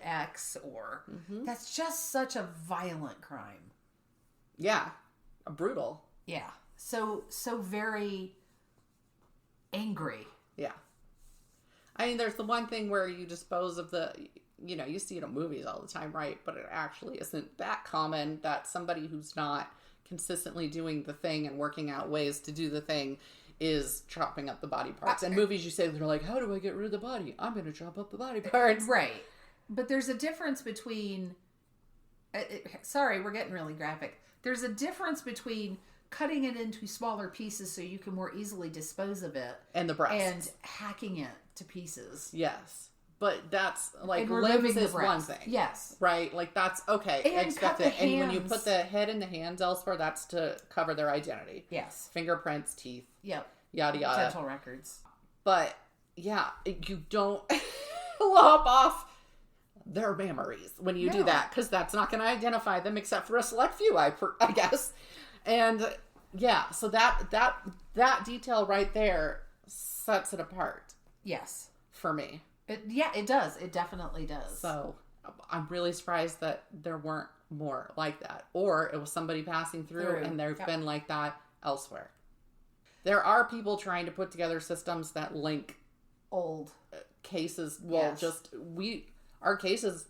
[SPEAKER 1] ex, or... Mm-hmm. That's just such a violent crime.
[SPEAKER 2] Yeah. Brutal.
[SPEAKER 1] Yeah. So very... angry.
[SPEAKER 2] Yeah. I mean, there's the one thing where you dispose of you see it in movies all the time, right? But it actually isn't that common, that somebody who's not consistently doing the thing and working out ways to do the thing is chopping up the body parts. In movies, you say, they're like, how do I get rid of the body? I'm going to chop up the body parts.
[SPEAKER 1] Right. But there's a difference between... sorry, we're getting really graphic. There's a difference between cutting it into smaller pieces so you can more easily dispose of it.
[SPEAKER 2] And the breast.
[SPEAKER 1] And hacking it to pieces.
[SPEAKER 2] Yes. But that's, like, limbs is one thing.
[SPEAKER 1] Yes.
[SPEAKER 2] Right? Like, that's, okay,
[SPEAKER 1] and
[SPEAKER 2] I expect it.
[SPEAKER 1] And
[SPEAKER 2] when you put the head and the hands elsewhere, that's to cover their identity.
[SPEAKER 1] Yes.
[SPEAKER 2] Fingerprints, teeth.
[SPEAKER 1] Yep.
[SPEAKER 2] Yada, yada.
[SPEAKER 1] Dental records.
[SPEAKER 2] But, yeah, you don't lop off their memories when you do that, because that's not going to identify them except for a select few, I guess. And yeah, so that detail right there sets it apart.
[SPEAKER 1] Yes.
[SPEAKER 2] For me.
[SPEAKER 1] It does. It definitely does.
[SPEAKER 2] So I'm really surprised that there weren't more like that. Or it was somebody passing through and there's been like that elsewhere. There are people trying to put together systems that link
[SPEAKER 1] old
[SPEAKER 2] cases. Well, our cases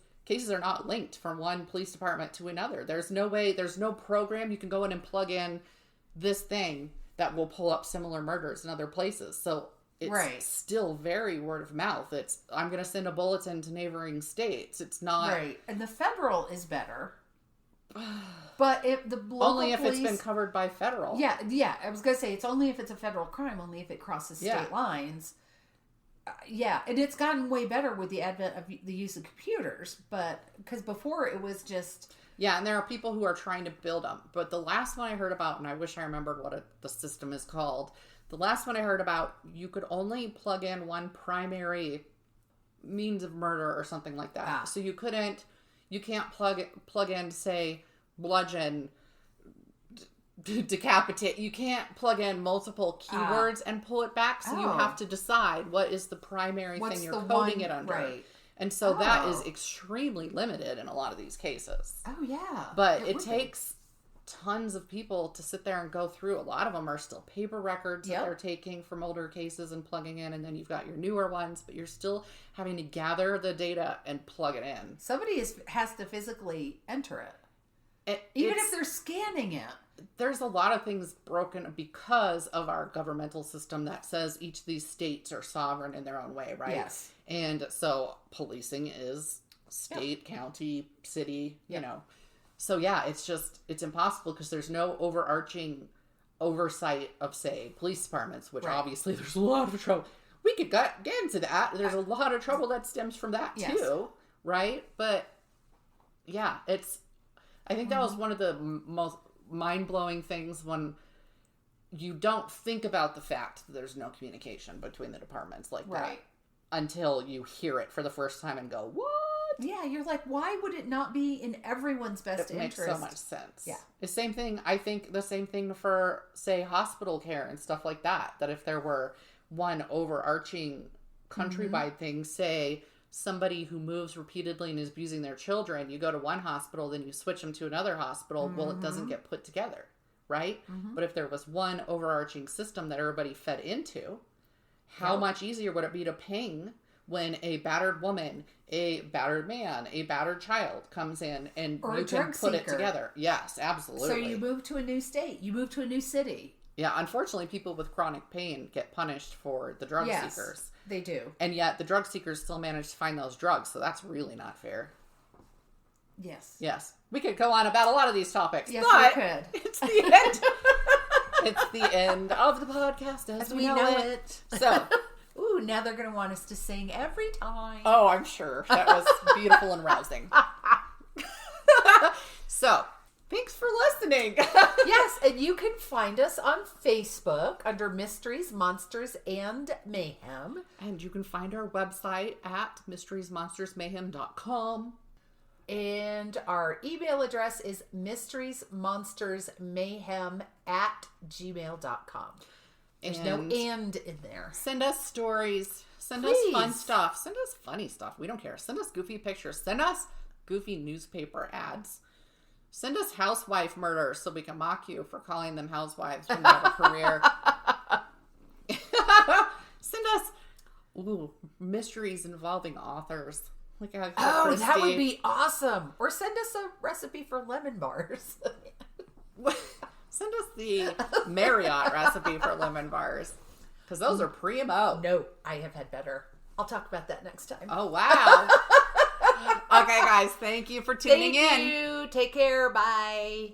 [SPEAKER 2] are not linked from one police department to another. There's no program you can go in and plug in this thing that will pull up similar murders in other places. So it's still very word of mouth. I'm going to send a bulletin to neighboring states. It's not
[SPEAKER 1] right. And the federal is better. But if the local
[SPEAKER 2] only if
[SPEAKER 1] police,
[SPEAKER 2] it's been covered by federal.
[SPEAKER 1] Yeah. I was gonna say it's only if it's a federal crime, only if it crosses state lines. And it's gotten way better with the advent of the use of computers. But because before it was just
[SPEAKER 2] and there are people who are trying to build them. But the last one I heard about, and I wish I remembered what the system is called. The last one I heard about, you could only plug in one primary means of murder or something like that. So you can't plug in, say, bludgeon, decapitate. You can't plug in multiple keywords and pull it back. So you have to decide what is the primary thing you're coding it under. Right. And so that is extremely limited in a lot of these cases.
[SPEAKER 1] Oh, yeah.
[SPEAKER 2] But it takes tons of people to sit there and go through. A lot of them are still paper records that they're taking from older cases and plugging in, and then you've got your newer ones, but you're still having to gather the data and plug it in.
[SPEAKER 1] Somebody has to physically enter it. Even if they're scanning it.
[SPEAKER 2] There's a lot of things broken because of our governmental system that says each of these states are sovereign in their own way, right?
[SPEAKER 1] Yes.
[SPEAKER 2] And so policing is state, county, city, you know. So it's impossible because there's no overarching oversight of, say, police departments, which obviously there's a lot of trouble. We could get into that. There's a lot of trouble that stems from that too, right? But I think that was one of the most mind-blowing things when you don't think about the fact that there's no communication between the departments like that until you hear it for the first time and go, what?
[SPEAKER 1] Yeah, you're like, why would it not be in everyone's best interest?
[SPEAKER 2] It makes so much sense.
[SPEAKER 1] Yeah.
[SPEAKER 2] The same thing, I think the same thing for, say, hospital care and stuff like that. That if there were one overarching countrywide thing, say, somebody who moves repeatedly and is abusing their children, you go to one hospital, then you switch them to another hospital, well, it doesn't get put together, right? But if there was one overarching system that everybody fed into, how much easier would it be to ping when a battered woman, a battered man, a battered child comes in and you can put it together? Yes, absolutely.
[SPEAKER 1] So you move to a new state. You move to a new city.
[SPEAKER 2] Yeah, unfortunately, people with chronic pain get punished for the drug seekers.
[SPEAKER 1] They do.
[SPEAKER 2] And yet the drug seekers still manage to find those drugs, so that's really not fair.
[SPEAKER 1] Yes.
[SPEAKER 2] Yes. We could go on about a lot of these topics,
[SPEAKER 1] yes,
[SPEAKER 2] but
[SPEAKER 1] we could.
[SPEAKER 2] It's the end. It's the end of the podcast as we know it. So...
[SPEAKER 1] Ooh, now they're going to want us to sing every time.
[SPEAKER 2] Oh, I'm sure. That was beautiful and rousing. So, thanks for listening.
[SPEAKER 1] Yes, and you can find us on Facebook under Mysteries, Monsters, and Mayhem.
[SPEAKER 2] And you can find our website at mysteriesmonstersmayhem.com.
[SPEAKER 1] And our email address is mysteriesmonstersmayhem@gmail.com. There's no "and" in there.
[SPEAKER 2] Send us stories. Send us fun stuff. Send us funny stuff. We don't care. Send us goofy pictures. Send us goofy newspaper ads. Send us housewife murders so we can mock you for calling them housewives when you have a career. Send us mysteries involving authors. Like Agatha Christie.
[SPEAKER 1] That would be awesome. Or send us a recipe for lemon bars.
[SPEAKER 2] Send us the Marriott recipe for lemon bars. Because those are primo.
[SPEAKER 1] No, I have had better. I'll talk about that next time.
[SPEAKER 2] Oh, wow. Okay, guys. Thank you for tuning in.
[SPEAKER 1] Thank you. Take care. Bye.